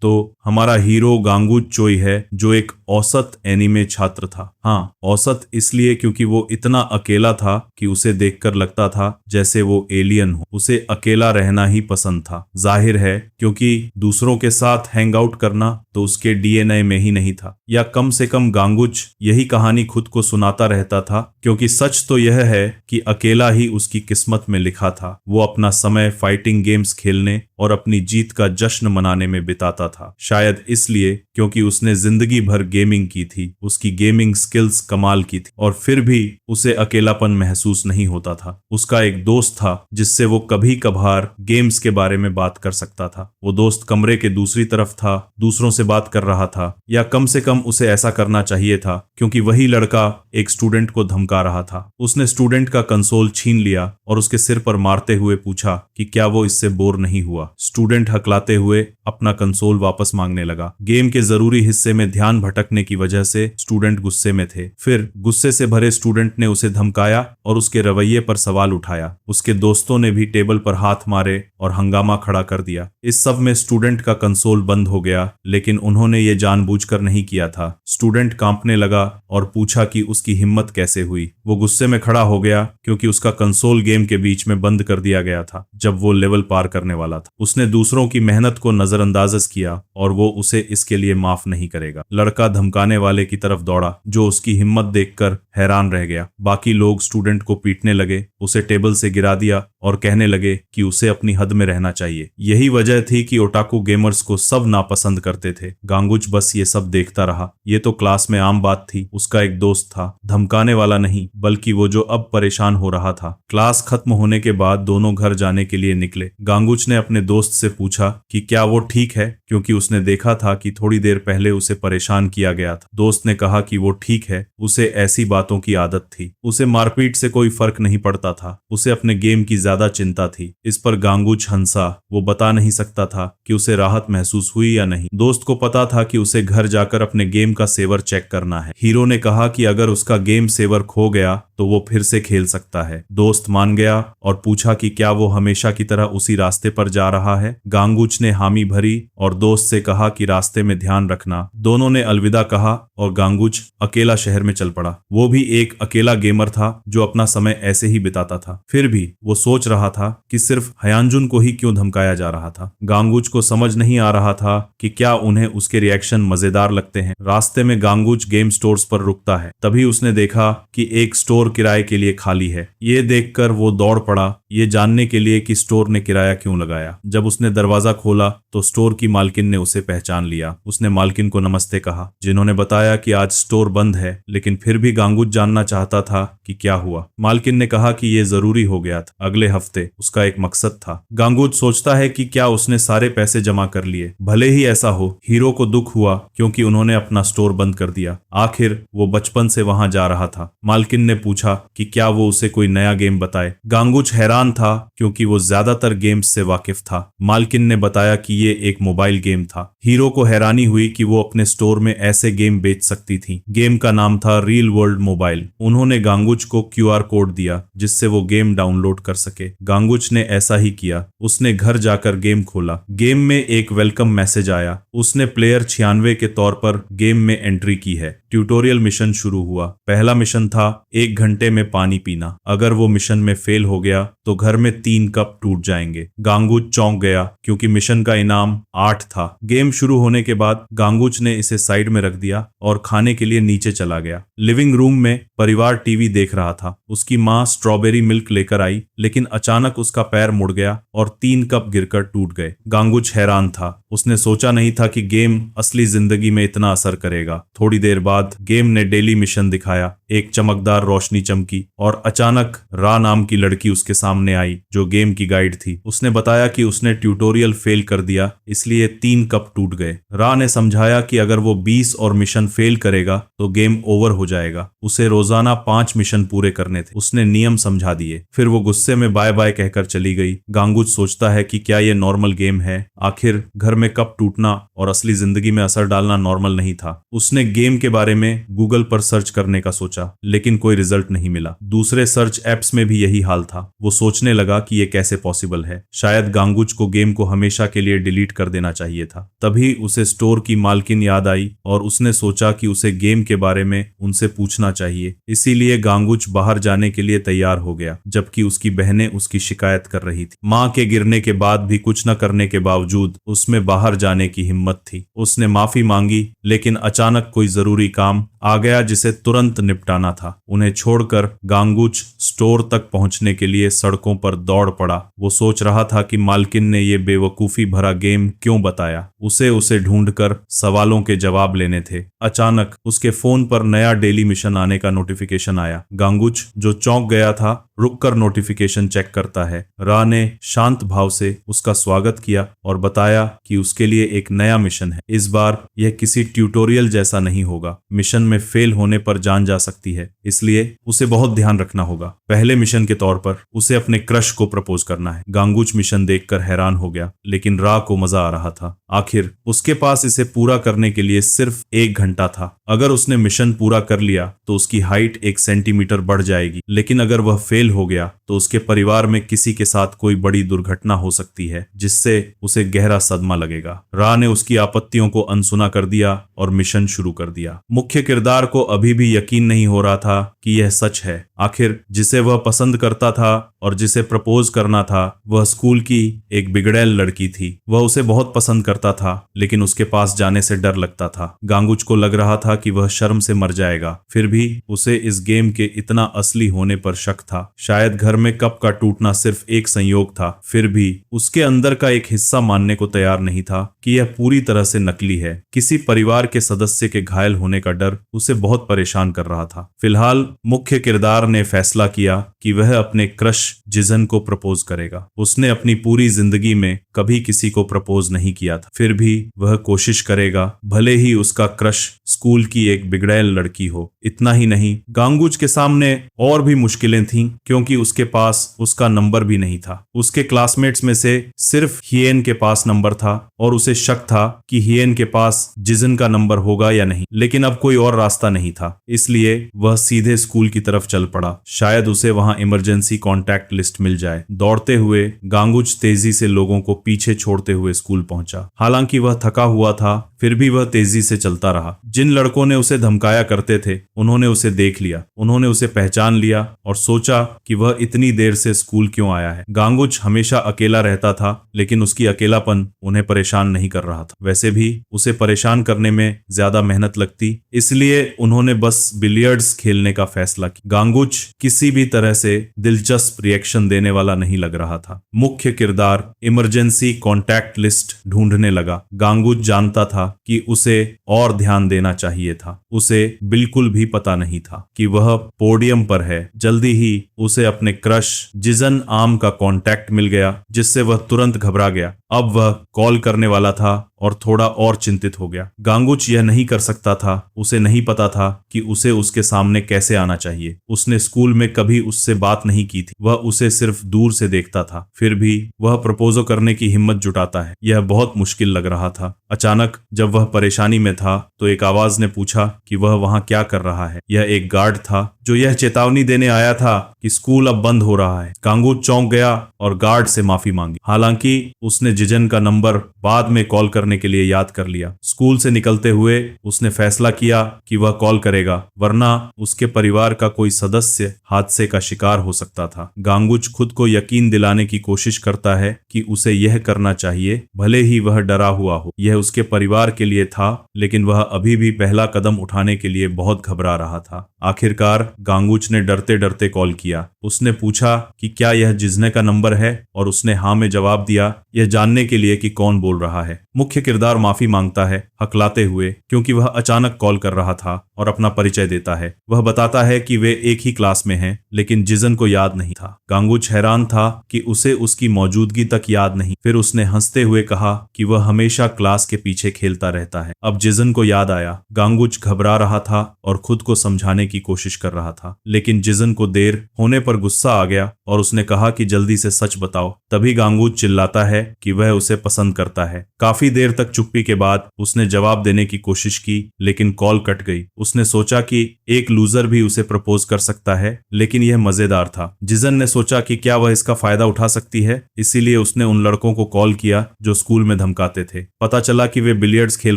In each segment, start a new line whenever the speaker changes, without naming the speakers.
तो हमारा हीरो गांगुच चोई है, जो एक औसत एनीमे छात्र था। हाँ, औसत इसलिए क्योंकि वो इतना अकेला था कि उसे देखकर लगता था जैसे वो एलियन हो। उसे अकेला रहना ही पसंद था। जाहिर है, क्योंकि दूसरों के साथ हैंग आउट करना तो उसके डीएनए में ही नहीं था। या कम से कम गांगुच यही कहानी खुद को सुनाता रहता था, क्योंकि सच तो यह है कि अकेला ही उसकी किस्मत में लिखा था। वो अपना समय फाइटिंग गेम्स खेलने और अपनी जीत का जश्न मनाने में बिताता था। शायद इसलिए क्योंकि उसने जिंदगी भर गेमिंग की थी, उसकी गेमिंग स्किल्स कमाल की थी, और फिर भी उसे अकेलापन महसूस नहीं होता था। उसका एक दोस्त था जिससे वो कभी कभार गेम्स के बारे में बात कर सकता था। वो दोस्त कमरे के दूसरी तरफ था, दूसरों से बात कर रहा था, या कम से कम उसे ऐसा करना चाहिए था, क्योंकि वही लड़का एक स्टूडेंट को धमका रहा था। उसने स्टूडेंट का कंसोल छीन लिया और उसके सिर पर मारते हुए पूछा कि क्या वो इससे बोर नहीं हुआ। स्टूडेंट हकलाते हुए अपना कंसोल वापस मांगने लगा। गेम के जरूरी हिस्से में ध्यान भटकने की वजह से स्टूडेंट गुस्से में थे। फिर गुस्से से भरे स्टूडेंट ने उसे धमकाया और उसके रवैये पर सवाल उठाया। उसके दोस्तों ने भी टेबल पर हाथ मारे और हंगामा खड़ा कर दिया। इस सब में स्टूडेंट का कंसोल बंद हो गया, लेकिन उन्होंने ये जानबूझकर नहीं किया था। स्टूडेंट कांपने लगा और पूछा कि उसकी हिम्मत कैसे हुई। वो गुस्से में खड़ा हो गया क्योंकि उसका कंसोल गेम के बीच में बंद कर दिया गया था जब वो लेवल पार करने वाला था। उसने दूसरों की मेहनत को नजरअंदाज किया और वो उसे इसके लिए माफ नहीं करेगा। लड़का धमकाने वाले की तरफ दौड़ा, जो उसकी हिम्मत देखकर हैरान रह गया। बाकी लोग स्टूडेंट को पीटने लगे, उसे टेबल से गिरा दिया और कहने लगे कि उसे अपनी हद में रहना चाहिए। यही वजह थी कि ओटाकू गेमर्स को सब नापसंद करते थे। गांगुच बस ये सब देखता रहा। ये तो क्लास में आम बात थी। उसका एक दोस्त था, धमकाने वाला नहीं, बल्कि वो जो अब परेशान हो रहा था। क्लास खत्म होने के बाद दोनों घर जाने के लिए निकले। गांगुच ने अपने दोस्त से पूछा कि क्या वो ठीक है, क्योंकि उसने देखा था कि थोड़ी देर पहले उसे परेशान किया गया था। दोस्त ने कहा कि वो ठीक है, उसे ऐसी बातों की आदत थी। उसे मारपीट से कोई फर्क नहीं पड़ता था, उसे अपने गेम की ज्यादा चिंता थी। इस पर गांगुच हंसा। वो बता नहीं सकता था कि उसे राहत महसूस हुई या नहीं। दोस्त को पता था कि उसे घर जाकर अपने गेम का सेवर चेक करना है। हीरो ने कहा कि अगर उसका गेम सेवर खो गया तो वो फिर से खेल सकता है। दोस्त मान गया और पूछा कि क्या वो हमेशा की तरह उसी रास्ते पर जा रहा है। गांगुच ने हामी भरी और दोस्त से कहा कि रास्ते में ध्यान रखना। दोनों ने अलविदा कहा और गांगुच अकेला शहर में चल पड़ा। वो भी एक अकेला गेमर था जो अपना समय ऐसे ही बिताता था। फिर भी वो सोच रहा था कि सिर्फ हयांजुन को ही क्यों धमकाया जा रहा था। गांगुच को समझ नहीं आ रहा था कि क्या उन्हें उसके रिएक्शन मजेदार लगते हैं। रास्ते में गांगुच गेम स्टोर्स पर रुकता है। तभी उसने देखा कि एक स्टोर किराए के लिए खाली है। ये देखकर वो दौड़ पड़ा, ये जानने के लिए कि स्टोर ने किराया क्यों लगाया। जब उसने दरवाजा खोला तो स्टोर की मालकिन ने उसे पहचान लिया। उसने मालकिन को नमस्ते कहा, जिन्होंने बताया कि आज स्टोर बंद है, लेकिन फिर भी गांगुच जानना चाहता था कि क्या हुआ। मालकिन ने कहा कि ये जरूरी हो गया था, अगले हफ्ते उसका एक मकसद था। गांगुच सोचता है कि क्या उसने सारे पैसे जमा कर लिए। भले ही ऐसा हो, हीरो को दुख हुआ क्योंकि उन्होंने अपना स्टोर बंद कर दिया। आखिर वो बचपन से वहां जा रहा था। मालकिन ने पूछा कि क्या वो उसे कोई नया गेम बताए। गांगुच हैरान था क्योंकि वो ज्यादातर गेम्स से वाकिफ था। मालकिन ने बताया कि ये एक मोबाइल गेम था। हीरो को हैरानी हुई कि वो अपने स्टोर में ऐसे गेम बेच सकती थी। गेम का नाम था रियल वर्ल्ड मोबाइल। उन्होंने गांगुच को क्यूआर कोड दिया जिससे वो गेम डाउनलोड कर सके। गांगुच ने ऐसा ही किया। उसने घर जाकर गेम खोला। गेम में एक वेलकम मैसेज आया। उसने प्लेयर 96 के तौर पर गेम में एंट्री की है। ट्यूटोरियल मिशन शुरू हुआ। पहला मिशन था 1 घंटे में पानी पीना। अगर वो मिशन में फेल हो गया तो घर में 3 कप टूट जाएंगे। गांगुच चौंक गया क्योंकि मिशन का इनाम 8 था। गेम शुरू होने के बाद गांगुच ने इसे साइड में रख दिया और खाने के लिए नीचे चला गया। लिविंग रूम में परिवार टीवी देख रहा था। उसकी माँ स्ट्रॉबेरी मिल्क लेकर आई, लेकिन अचानक उसका पैर मुड़ गया और 3 कप गिरकर टूट गए। गांगुच हैरान था। उसने सोचा नहीं था कि गेम असली जिंदगी में इतना असर करेगा। थोड़ी देर बाद गेम ने डेली मिशन दिखाया। एक चमकदार रोशनी चमकी और अचानक रा नाम की लड़की उसके सामने आई जो गेम की गाइड थी। उसने बताया कि उसने ट्यूटोरियल फेल कर दिया, इसलिए 3 कप टूट गए। रा ने समझाया कि अगर वो 20 और मिशन फेल करेगा तो गेम ओवर हो जाएगा। उसे रोजाना 5 मिशन पूरे करने थे। उसने नियम समझा दिए। फिर वो गुस्से में बाय बाय कहकर चली गई। गांगुच सोचता है कि क्या ये नॉर्मल गेम है। आखिर घर में कप टूटना और असली जिंदगी में असर डालना नॉर्मल नहीं था। उसने गेम के बारे में गूगल पर सर्च करने का सोचा, लेकिन कोई रिजल्ट नहीं मिला। दूसरे सर्च एप्स में भी यही हाल था। वो सोचने लगा कि ये कैसे पॉसिबल है। शायद गांगुच को गेम को हमेशा के लिए डिलीट कर देना चाहिए था। तभी उसे स्टोर की मालकिन याद आई और उसने सोचा कि उसे गेम के बारे में उनसे पूछना चाहिए। इसीलिए गांगुच बाहर जाने के लिए तैयार हो गया, जबकि उसकी बहनें उसकी शिकायत कर रही थी। मां के गिरने के बाद भी कुछ न करने के बावजूद उसमें बाहर जाने की हिम्मत थी। उसने माफी मांगी, लेकिन अचानक कोई जरूरी काम आ गया जिसे तुरंत निपटाना था। उन्हें छोड़कर गांगुच स्टोर तक पहुंचने के लिए सड़कों पर दौड़ पड़ा। वो सोच रहा था कि मालकिन ने ये बेवकूफी भरा गेम क्यों बताया। उसे ढूंढकर सवालों के जवाब लेने थे। अचानक उसके फोन पर नया डेली मिशन आने का नोटिफिकेशन आया। गांगुच, जो चौंक गया था, रुककर नोटिफिकेशन चेक करता है। रा ने शांत भाव से उसका स्वागत किया और बताया कि उसके लिए एक नया मिशन है। इस बार यह किसी ट्यूटोरियल जैसा नहीं होगा। मिशन में फेल होने पर जान जा सकती है, इसलिए उसे बहुत ध्यान रखना होगा। पहले मिशन के तौर पर उसे अपने क्रश को प्रपोज करना है। गांगुच मिशन देखकर हैरान हो गया, लेकिन रा को मजा आ रहा था। आखिर उसके पास इसे पूरा करने के लिए सिर्फ 1 घंटा था। अगर उसने मिशन पूरा कर लिया तो उसकी हाइट 1 सेंटीमीटर बढ़ जाएगी, लेकिन अगर वह फेल हो गया तो उसके परिवार में किसी के साथ कोई बड़ी दुर्घटना हो सकती है, जिससे उसे गहरा सदमा लगेगा। रा ने उसकी आपत्तियों को अनसुना कर दिया और मिशन शुरू कर दिया। मुख्य किरदार को अभी भी यकीन नहीं हो रहा था कि यह सच है। आखिर जिसे वह पसंद करता था और जिसे प्रपोज करना था, वह स्कूल की एक बिगड़ैल लड़की थी। वह उसे बहुत पसंद करता था, लेकिन उसके पास जाने से डर लगता था। गांगुच को लग रहा था कि वह शर्म से मर जाएगा। फिर भी उसे इस गेम के इतना असली होने पर शक था। शायद घर में कप का टूटना सिर्फ एक संयोग था। फिर भी उसके अंदर का एक हिस्सा मानने को तैयार नहीं था कि यह पूरी तरह से नकली है। किसी परिवार के सदस्य के घायल होने का डर उसे बहुत परेशान कर रहा था। फिलहाल मुख्य किरदार ने फैसला किया कि वह अपने क्रश जिजन को प्रपोज करेगा। उसने अपनी पूरी जिंदगी में कभी किसी को प्रपोज नहीं किया था, फिर भी वह कोशिश करेगा, भले ही उसका क्रश स्कूल की एक बिगड़ैल लड़की हो। इतना ही नहीं, गांगुच के सामने और भी मुश्किलें थीं, क्योंकि उसके पास उसका नंबर भी नहीं था। उसके क्लासमेट्स में से सिर्फ हियेन के पास नंबर था और उसे शक था कि हियेन के पास जिजन का नंबर होगा या नहीं, लेकिन अब कोई और रास्ता नहीं था। इसलिए वह सीधे स्कूल की तरफ चल पड़ा। शायद उसे वहां इमरजेंसी कॉन्टैक्ट लिस्ट मिल जाए। दौड़ते हुए गांगुच तेजी से लोगों को पीछे छोड़ते हुए स्कूल पहुंचा। हालांकि वह थका हुआ था, फिर भी वह तेजी से चलता रहा। जिन लड़कों ने उसे धमकाया करते थे, उन्होंने उसे देख लिया। उन्होंने उसे पहचान लिया और सोचा कि वह इतनी देर से स्कूल क्यों आया है। गांगुच हमेशा अकेला रहता था, लेकिन उसकी अकेलापन उन्हें परेशान नहीं कर रहा था। वैसे भी उसे परेशान करने में ज्यादा मेहनत लगती, इसलिए उन्होंने बस बिलियर्ड्स खेलने का फैसला किया। गांगुच किसी भी तरह से दिलचस्प रिएक्शन देने वाला नहीं लग रहा था। मुख्य किरदार इमरजेंसी कॉन्टैक्ट लिस्ट ढूंढने लगा। गांगुच जानता था कि उसे और ध्यान देना चाहिए था। उसे बिल्कुल भी पता नहीं था कि वह पोडियम पर है। जल्दी ही उसे अपने क्रश जिजन आम का कॉन्टैक्ट मिल गया, जिससे वह तुरंत घबरा गया। अब वह कॉल करने वाला था और थोड़ा और चिंतित हो गया। गांगुच यह नहीं कर सकता था। उसे नहीं पता था कि उसे उसके सामने कैसे आना चाहिए। उसने स्कूल में कभी उससे बात नहीं की थी। वह उसे सिर्फ दूर से देखता था। फिर भी वह प्रपोजो करने की हिम्मत जुटाता है। यह बहुत मुश्किल लग रहा था। अचानक जब वह परेशानी में था तो एक आवाज ने पूछा कि वह वहां क्या कर रहा है। यह एक गार्ड था जो यह चेतावनी देने आया था कि स्कूल अब बंद हो रहा है। गांगुच चौंक गया और गार्ड से माफी मांगी। हालांकि उसने जिजन का नंबर बाद में कॉल करने के लिए याद कर लिया। स्कूल से निकलते हुए उसने फैसला किया कि वह कॉल करेगा, वरना उसके परिवार का कोई सदस्य हादसे का शिकार हो सकता था। गांगुच खुद को यकीन दिलाने की कोशिश करता है कि उसे यह करना चाहिए, भले ही वह डरा हुआ हो। यह उसके परिवार के लिए था, लेकिन वह अभी भी पहला कदम उठाने के लिए बहुत घबरा रहा था। आखिरकार गांगुच ने डरते डरते कॉल किया। उसने पूछा कि क्या यह जिजने का नंबर है, और उसने हाँ में जवाब दिया, यह जानने के लिए कि कौन बोल रहा है। मुख्य किरदार माफी मांगता है, हकलाते हुए, क्योंकि वह अचानक कॉल कर रहा था, और अपना परिचय देता है। वह बताता है कि वे एक ही क्लास में हैं, लेकिन जिजन को याद नहीं था। गांगुच हैरान था कि उसे उसकी मौजूदगी तक याद नहीं। फिर उसने हंसते हुए कहा कि वह हमेशा क्लास के पीछे खेलता रहता है। अब जिजन को याद आया। गांगुच घबरा रहा था और खुद को समझाने की कोशिश कर रहा था, लेकिन जिजन को देर होने पर गुस्सा आ गया और उसने कहा कि जल्दी से सच बताओ। तभी गांगुच चिल्लाता है कि वह उसे पसंद करता है। काफी देर तक चुप्पी के बाद उसने जवाब देने की कोशिश की, लेकिन कॉल कट गई। उसने सोचा कि एक लूजर भी उसे प्रपोज कर सकता है। लेकिन यह मजेदार था। जिजन ने सोचा कि क्या वह इसका फायदा उठा सकती है, इसीलिए उसने उन लड़कों को कॉल किया जो स्कूल में धमकाते थे। पता चला कि वे बिलियर्ड्स खेल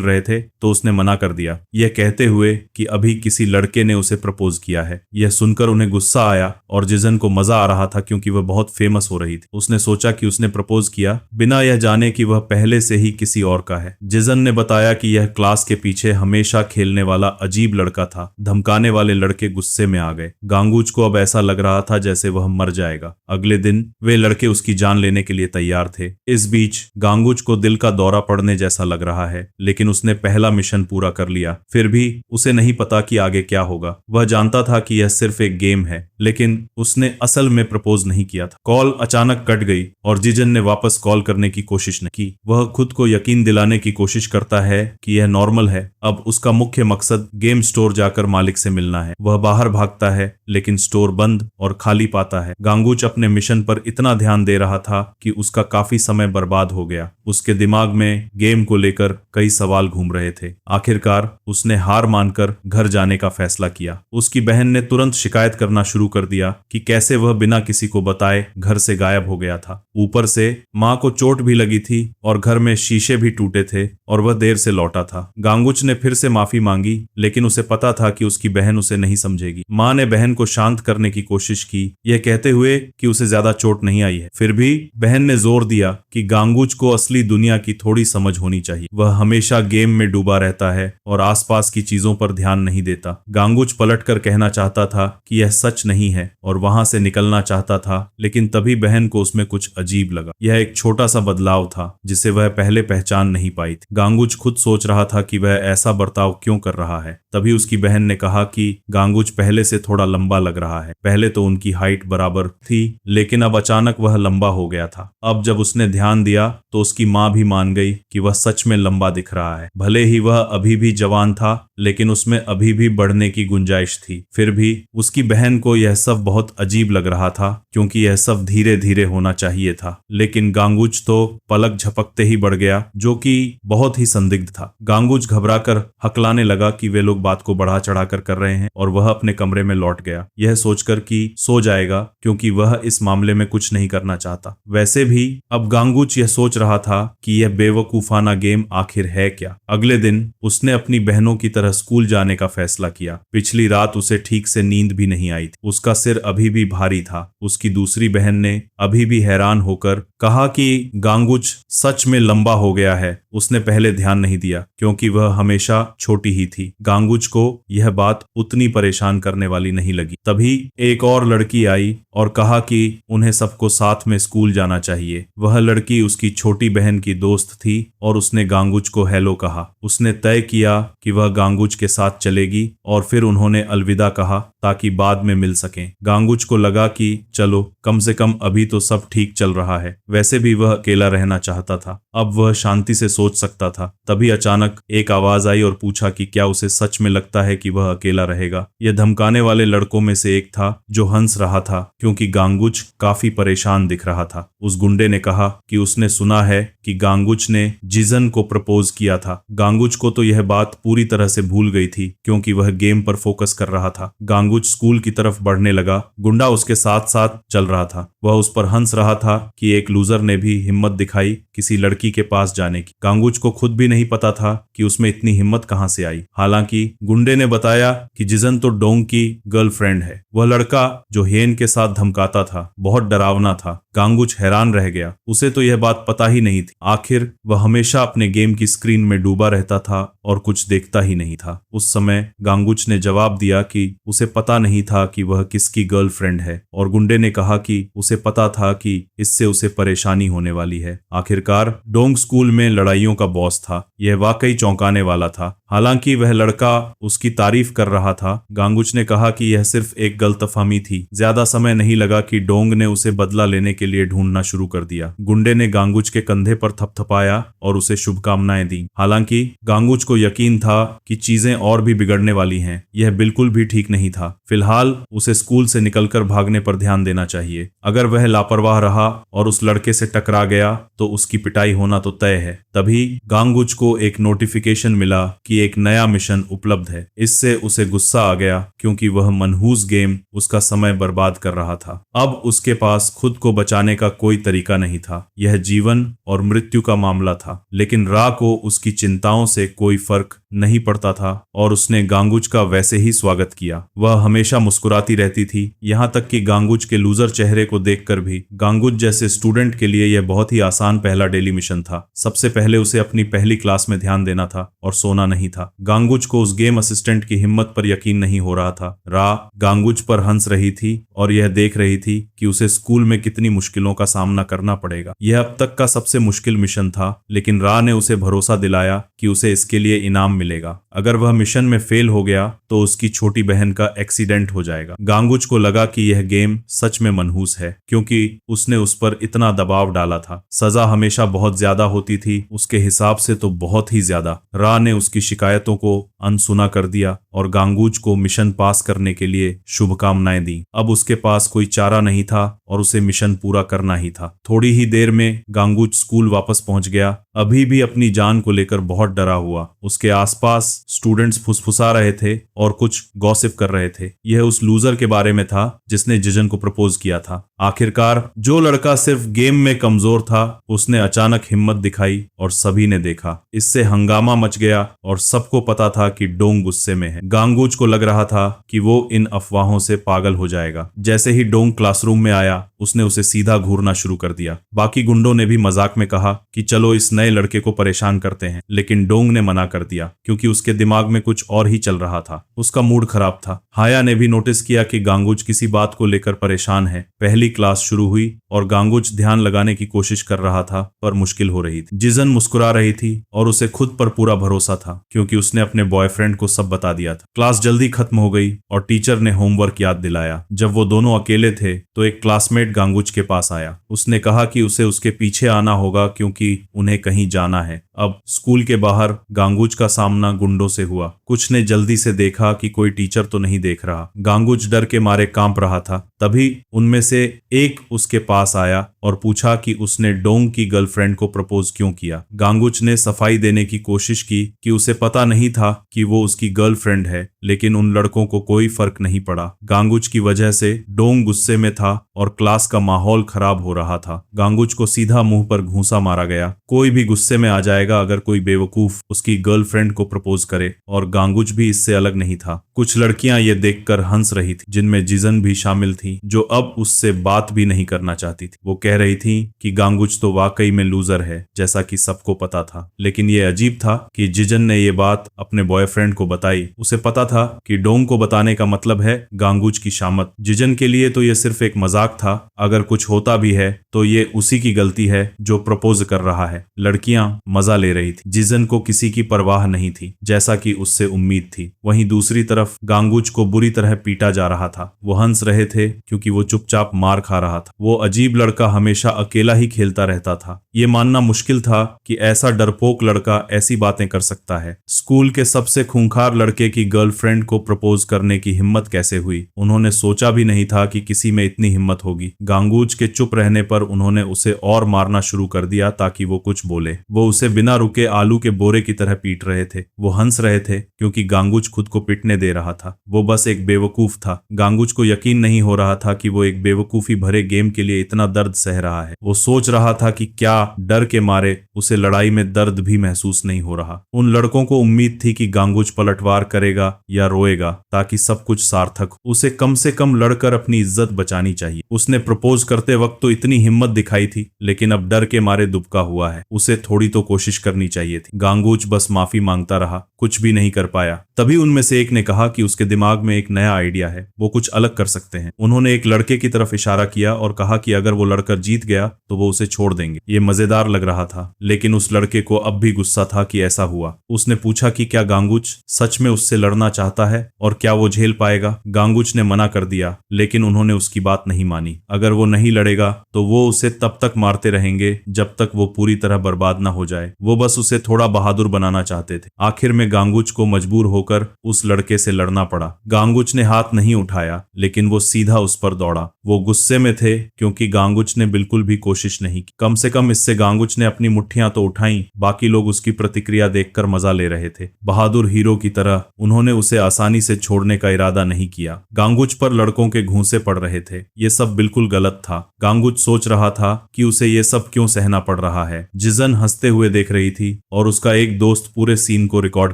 रहे थे तो उसने मना कर दिया, यह कहते हुए कि अभी किसी लड़के ने उसे प्रपोज किया है। यह सुनकर उन्हें गुस्सा आया और जिजन को मजा आ रहा था क्योंकि वह बहुत फेमस हो रही थी। उसने सोचा कि उसने प्रपोज किया बिना यह जाने कि वह पहले से ही किसी और का है। जिजन ने बताया कि यह क्लास के पीछे हमेशा खेलने वाला अजीब लड़का था। धमकाने वाले लड़के गुस्से में आ गए। गांगुच को अब ऐसा लग रहा था जैसे वह मर जाएगा। अगले दिन वे लड़के उसकी जान लेने के लिए तैयार थे। इस बीच गांगुच को दिल का दौरा पड़ने जैसा लग रहा है, लेकिन उसने पहला मिशन पूरा कर लिया। फिर भी उसे नहीं पता कि आगे क्या होगा। वह जानता था कि यह सिर्फ एक गेम है, लेकिन उसने असल में प्रपोज नहीं किया था। कॉल अचानक कट गई और जिजन ने वापस कॉल करने की कोशिश नहीं की। वह खुद को यकीन दिलाने की कोशिश करता है कि यह नॉर्मल है। अब उसका मुख्य मकसद गेम स्टोर जाकर मालिक से मिलना है। वह बाहर भागता है, लेकिन स्टोर बंद और खाली पाता है। गांगुच अपने मिशन पर इतना ध्यान दे रहा था कि उसका काफी समय बर्बाद हो गया। उसके दिमाग में गेम को लेकर कई सवाल घूम रहे थे। आखिरकार उसने हार मानकर घर जाने का फैसला किया। उसकी बहन ने तुरंत शिकायत करना शुरू कर दिया कि कैसे वह बिना किसी को बताए घर से गायब हो गया था। ऊपर से माँ को चोट भी लगी थी और घर में शीशे भी टूटे थे और वह देर से लौटा था। गांगुच ने फिर से माफी मांगी, लेकिन उसे पता था कि उसकी बहन उसे नहीं समझेगी। माँ ने बहन को शांत करने की कोशिश की, यह कहते हुए कि उसे ज्यादा चोट नहीं आई है। फिर भी बहन ने जोर दिया कि गांगुच को असली दुनिया की थोड़ी समझ होनी चाहिए। वह हमेशा गेम में डूबा रहता है और आसपास की चीजों पर ध्यान नहीं देता। गांगुच पलटकर कहना चाहता था कि यह सच नहीं है और वहां से निकलना चाहता था, लेकिन तभी बहन को उसमें कुछ अजीब लगा। यह एक छोटा सा बदलाव था जिसे वह पहले पहचान नहीं पाई थी। गांगुच खुद सोच रहा था कि वह ऐसा बर्ताव क्यों कर रहा है। तभी उसकी बहन ने कहा कि गांगुच पहले से थोड़ा लंबा लग रहा है। पहले तो उनकी हाइट बराबर थी, लेकिन अब अचानक वह लंबा हो गया था। अब जब उसने ध्यान दिया तो उसकी माँ भी मान गई कि वह सच में लंबा दिख रहा है। भले ही वह अभी भी जवान था, लेकिन उसमें अभी भी बढ़ने की गुंजाइश थी। फिर भी उसकी बहन को यह सब बहुत अजीब लग रहा था, क्योंकि यह सब धीरे धीरे होना चाहिए था। लेकिन गांगुच तो पलक झपकते ही बढ़ गया, जो कि बहुत ही संदिग्ध था। गांगुच घबराकर हकलाने लगा कि वे लोग बात को बढ़ा चढ़ाकर कर रहे हैं और वह अपने कमरे में लौट गया, यह सोचकर कि सो जाएगा, क्योंकि वह इस मामले में कुछ नहीं करना चाहता। वैसे भी अब गांगुच यह सोच रहा था कि यह बेवकूफाना गेम आखिर है क्या। अगले दिन उसने अपनी बहनों की तरह स्कूल जाने का फैसला किया। पिछली रात उसे ठीक से नींद भी नहीं आई थी। उसका सिर अभी भी भारी था। उसकी दूसरी बहन ने अभी भी हैरान होकर कहा कि गांगुच सच में लंबा हो गया है। उसने पहले ध्यान नहीं दिया क्योंकि वह हमेशा छोटी ही थी। गांगुच को यह बात उतनी परेशान करने वाली नहीं लगी। तभी एक और लड़की आई और कहा कि उन्हें सबको साथ में स्कूल जाना चाहिए। वह लड़की उसकी छोटी बहन की दोस्त थी और उसने गांगुच को हेलो कहा। उसने तय किया कि वह गांगुच के साथ चलेगी और फिर उन्होंने अलविदा कहा ताकि बाद में मिल सकें। गांगुच को लगा कि चलो, कम से कम अभी तो सब ठीक चल रहा है। वैसे भी वह अकेला रहना चाहता था, अब वह शांति से सोच सकता था। तभी अचानक एक आवाज आई और पूछा कि क्या उसे सच में लगता है कि वह अकेला रहेगा। यह धमकाने वाले लड़कों में से एक था जो हंस रहा था, क्योंकि गांगुच काफी परेशान दिख रहा था। उस गुंडे ने कहा कि उसने सुना है कि गांगुच ने जिजन को प्रपोज किया था। गांगुच को तो यह बात पूरी तरह से भूल गई थी, क्योंकि वह गेम पर फोकस कर रहा था। गांगुच स्कूल की तरफ बढ़ने लगा। गुंडा उसके साथ साथ चल रहा था। वह उस पर हंस रहा था कि एक लूजर ने भी हिम्मत दिखाई किसी लड़की के पास जाने की। गांगुच को खुद भी नहीं पता था कि उसमें इतनी हिम्मत कहां से आई। हालांकि गुंडे ने बताया कि जिजन तो डोंग की गर्लफ्रेंड है। वह लड़का जो हेन के साथ धमकाता था बहुत डरावना था। गांगुच हैरान रह गया। उसे तो यह बात पता ही नहीं थी। आखिर वह हमेशा अपने गेम की स्क्रीन में डूबा रहता था और कुछ देखता ही नहीं था। उस समय गांगुच ने जवाब दिया कि उसे पता नहीं था कि वह किसकी गर्लफ्रेंड है, और गुंडे ने कहा कि उसे पता था कि इससे उसे परेशानी होने वाली है। आखिरकार डोंग स्कूल में लड़ाइयों का बॉस था। यह वाकई चौंकाने वाला था। हालांकि वह लड़का उसकी तारीफ कर रहा था। गांगुच ने कहा कि यह सिर्फ एक गलतफहमी थी। ज्यादा समय नहीं लगा कि डोंग ने उसे बदला लेने के लिए ढूंढना शुरू कर दिया। गुंडे ने गांगुच के कंधे पर थपथपाया और उसे शुभकामनाएं दी। हालांकि गांगुच को यकीन था कि चीजें और भी बिगड़ने वाली हैं। यह बिल्कुल भी ठीक नहीं था। फिलहाल उसे स्कूल से निकलकर भागने पर ध्यान देना चाहिए। अगर वह लापरवाह रहा और उस लड़के से टकरा गया तो उसकी पिटाई होना तो तय है। तभी गांगुच को एक नोटिफिकेशन मिला कि एक नया मिशन उपलब्ध है। इससे उसे गुस्सा आ गया क्योंकि वह मनहूस गेम उसका समय बर्बाद कर रहा था। अब उसके पास खुद को बचाने का कोई तरीका नहीं था। यह जीवन और मृत्यु का मामला था। लेकिन रा को उसकी चिंताओं से कोई फर्क नहीं पड़ता था और उसने गांगुच का वैसे ही स्वागत किया। वह हमेशा मुस्कुराती रहती थी, यहाँ तक कि गांगुच के लूजर चेहरे को देखकर भी। गांगुच जैसे स्टूडेंट के लिए यह बहुत ही आसान पहला डेली मिशन था। सबसे पहले उसे अपनी पहली क्लास में ध्यान देना था और सोना नहीं था। गांगुच को उस गेम असिस्टेंट की हिम्मत पर यकीन नहीं हो रहा था। रा गांगुच पर हंस रही थी और यह देख रही थी कि उसे स्कूल में कितनी मुश्किलों का सामना करना पड़ेगा। यह अब तक का सबसे मुश्किल मिशन था, लेकिन रा ने उसे भरोसा दिलाया कि उसे इसके लिए इनाम मिलेगा। अगर वह मिशन में फेल हो गया तो उसकी छोटी बहन का एक्सीडेंट हो जाएगा। गांगुच को लगा कि यह गेम सच में मनहूस है, क्योंकि उसने उस पर इतना दबाव डाला था। सजा हमेशा बहुत ज्यादा होती थी, उसके हिसाब से तो बहुत ही ज्यादा। रा ने उसकी शिकायतों को अनसुना कर दिया और गांगुच को मिशन पास करने के लिए शुभकामनाएं दी। अब उसके पास कोई चारा नहीं था और उसे मिशन पूरा करना ही था। थोड़ी ही देर में गांगुच स्कूल वापस पहुंच गया, अभी भी अपनी जान को लेकर बहुत डरा हुआ। उसके आसपास स्टूडेंट्स फुसफुसा रहे थे और कुछ गॉसिप कर रहे थे। यह उस लूजर के बारे में था जिसने जिजन को प्रपोज किया था। आखिरकार जो लड़का सिर्फ गेम में कमजोर था, उसने अचानक हिम्मत दिखाई और सभी ने देखा। इससे हंगामा मच गया और सबको पता था कि डोंग गुस्से में है। गांगुच को लग रहा था कि वो इन अफवाहों से पागल हो जाएगा। जैसे ही डोंग क्लासरूम में आया, उसने उसे सीधा घूरना शुरू कर दिया। बाकी गुंडों ने भी मजाक में कहा कि चलो इस नए लड़के को परेशान करते हैं, लेकिन डोंग ने मना कर दिया क्योंकि उसके दिमाग में कुछ और ही चल रहा था। उसका मूड खराब था। हाया ने भी नोटिस किया कि गांगुच किसी बात को लेकर परेशान है। पहली क्लास शुरू हुई और गांगुच ध्यान लगाने की कोशिश कर रहा था, पर मुश्किल हो रही थी। जिजन मुस्कुरा रही थी और उसे खुद पर पूरा भरोसा था क्योंकि उसने अपने बॉयफ्रेंड को सब बता दिया था। क्लास जल्दी खत्म हो गई और टीचर ने होमवर्क याद दिलाया। जब वो दोनों अकेले थे तो एक क्लासमेट गांगुच के पास आया। उसने कहा कि उसे उसके पीछे आना होगा क्योंकि उन्हें कहीं जाना है। अब स्कूल के बाहर गांगुच का सामना गुंडों से हुआ। कुछ ने जल्दी से देखा कि कोई टीचर तो नहीं देख रहा। गांगुच डर के मारे कांप रहा था। तभी उनमें से एक उसके पास आया और पूछा कि उसने डोंग की गर्लफ्रेंड को प्रपोज क्यों किया। गांगुच ने सफाई देने की कोशिश की कि उसे पता नहीं था कि वो उसकी गर्लफ्रेंड है, लेकिन उन लड़कों को कोई फर्क नहीं पड़ा। गांगुच की वजह से डोंग गुस्से में था और क्लास का माहौल खराब हो रहा था। गांगुच को सीधा मुंह पर घूंसा मारा गया। कोई भी गुस्से में आ जाएगा अगर कोई बेवकूफ उसकी गर्लफ्रेंड को प्रपोज करे, और गांगुच भी इससे अलग नहीं था। कुछ लड़कियां ये देखकर हंस रही थी, जिनमें जिजन भी शामिल थी, जो अब उससे बात भी नहीं करना चाहती थी। वो कह रही थी कि गांगुच तो वाकई में लूजर है, जैसा कि सबको पता था। लेकिन ये अजीब था कि जिजन ने ये बात अपने बॉयफ्रेंड को बताई। उसे पता था कि डोंग को बताने का मतलब है गांगुच की शामत। जिजन के लिए तो ये सिर्फ एक मजाक था। अगर कुछ होता भी है तो ये उसी की गलती है जो प्रपोज कर रहा है। लड़कियां मजा ले रही थी। जिजन को किसी की परवाह नहीं थी, जैसा कि उससे उम्मीद थी। वहीं दूसरी तरफ गांगुच को बुरी तरह पीटा जा रहा था। वो हंस रहे थे क्योंकि वो चुपचाप मार खा रहा था। वो अजीब लड़का हमेशा अकेला ही खेलता रहता था। ये मानना मुश्किल था कि ऐसा डरपोक लड़का ऐसी बातें कर सकता है। स्कूल के सबसे खूंखार लड़के की गर्लफ्रेंड को प्रपोज करने की हिम्मत कैसे हुई? उन्होंने सोचा भी नहीं था कि किसी में इतनी हिम्मत होगी। गांगुच के चुप रहने पर उन्होंने उसे और मारना शुरू कर दिया ताकि वो कुछ बोले। वो उसे बिना रुके आलू के बोरे की तरह पीट रहे थे। वो हंस रहे थे क्योंकि गांगुच खुद को पिटने दे रहा था। वो बस एक बेवकूफ था। गांगुच को यकीन नहीं हो रहा था कि वो एक बेवकूफी भरे गेम के लिए इतना दर्द सह रहा है। वो सोच रहा था कि क्या डर के मारे उसे लड़ाई में दर्द भी महसूस नहीं हो रहा। उन लड़कों को उम्मीद थी कि गांगुच पलटवार करेगा या रोएगा ताकि सब कुछ सार्थक हो। उसे कम से कम लड़कर अपनी इज्जत बचानी चाहिए। उसने प्रपोज करते वक्त तो इतनी हिम्मत दिखाई थी, लेकिन अब डर के मारे दुबका हुआ है। उसे थोड़ी तो कोशिश करनी चाहिए थी। गांगुच बस माफी मांगता रहा, कुछ भी नहीं कर पाया। तभी उनमें से एक ने कहा कि उसके दिमाग में एक नया आइडिया है, वो कुछ अलग कर सकते हैं। उन्होंने एक लड़के की तरफ इशारा किया और कहा कि अगर वो लड़कर जीत गया तो वो उसे छोड़ देंगे। ये मजेदार लग रहा था, लेकिन उस लड़के को अब भी गुस्सा था कि ऐसा हुआ। उसने पूछा कि क्या गांगुच सच में उससे लड़ना चाहता है और क्या वो झेल पाएगा। गांगुच ने मना कर दिया, लेकिन उन्होंने उसकी बात नहीं मानी। अगर वो नहीं लड़ेगा तो वो उसे तब तक मारते रहेंगे जब तक वो पूरी तरह बर्बाद ना हो जाए। वो बस उसे थोड़ा बहादुर बनाना चाहते थे। आखिर में गांगुच को मजबूर होकर उस लड़के से लड़ना पड़ा। गांगुच ने हाथ नहीं उठाया, लेकिन वो सीधा उस पर दौड़ा। वो गुस्से में थे क्योंकि गांगुच ने बिल्कुल भी कोशिश नहीं की। कम से कम इससे गांगुच ने अपनी मुट्ठियां तो उठाई। बाकी लोग उसकी प्रतिक्रिया देखकर मजा ले रहे थे। बहादुर हीरो की तरह उन्होंने उसे आसानी से छोड़ने का इरादा नहीं किया। गांगुच पर लड़कों के घूंसे पड़ रहे थे। ये सब बिल्कुल गलत था। गांगुच सोच रहा था कि उसे ये सब क्यों सहना पड़ रहा है। जिजन हंसते हुए देख रही थी और उसका एक दोस्त पूरे सीन को रिकॉर्ड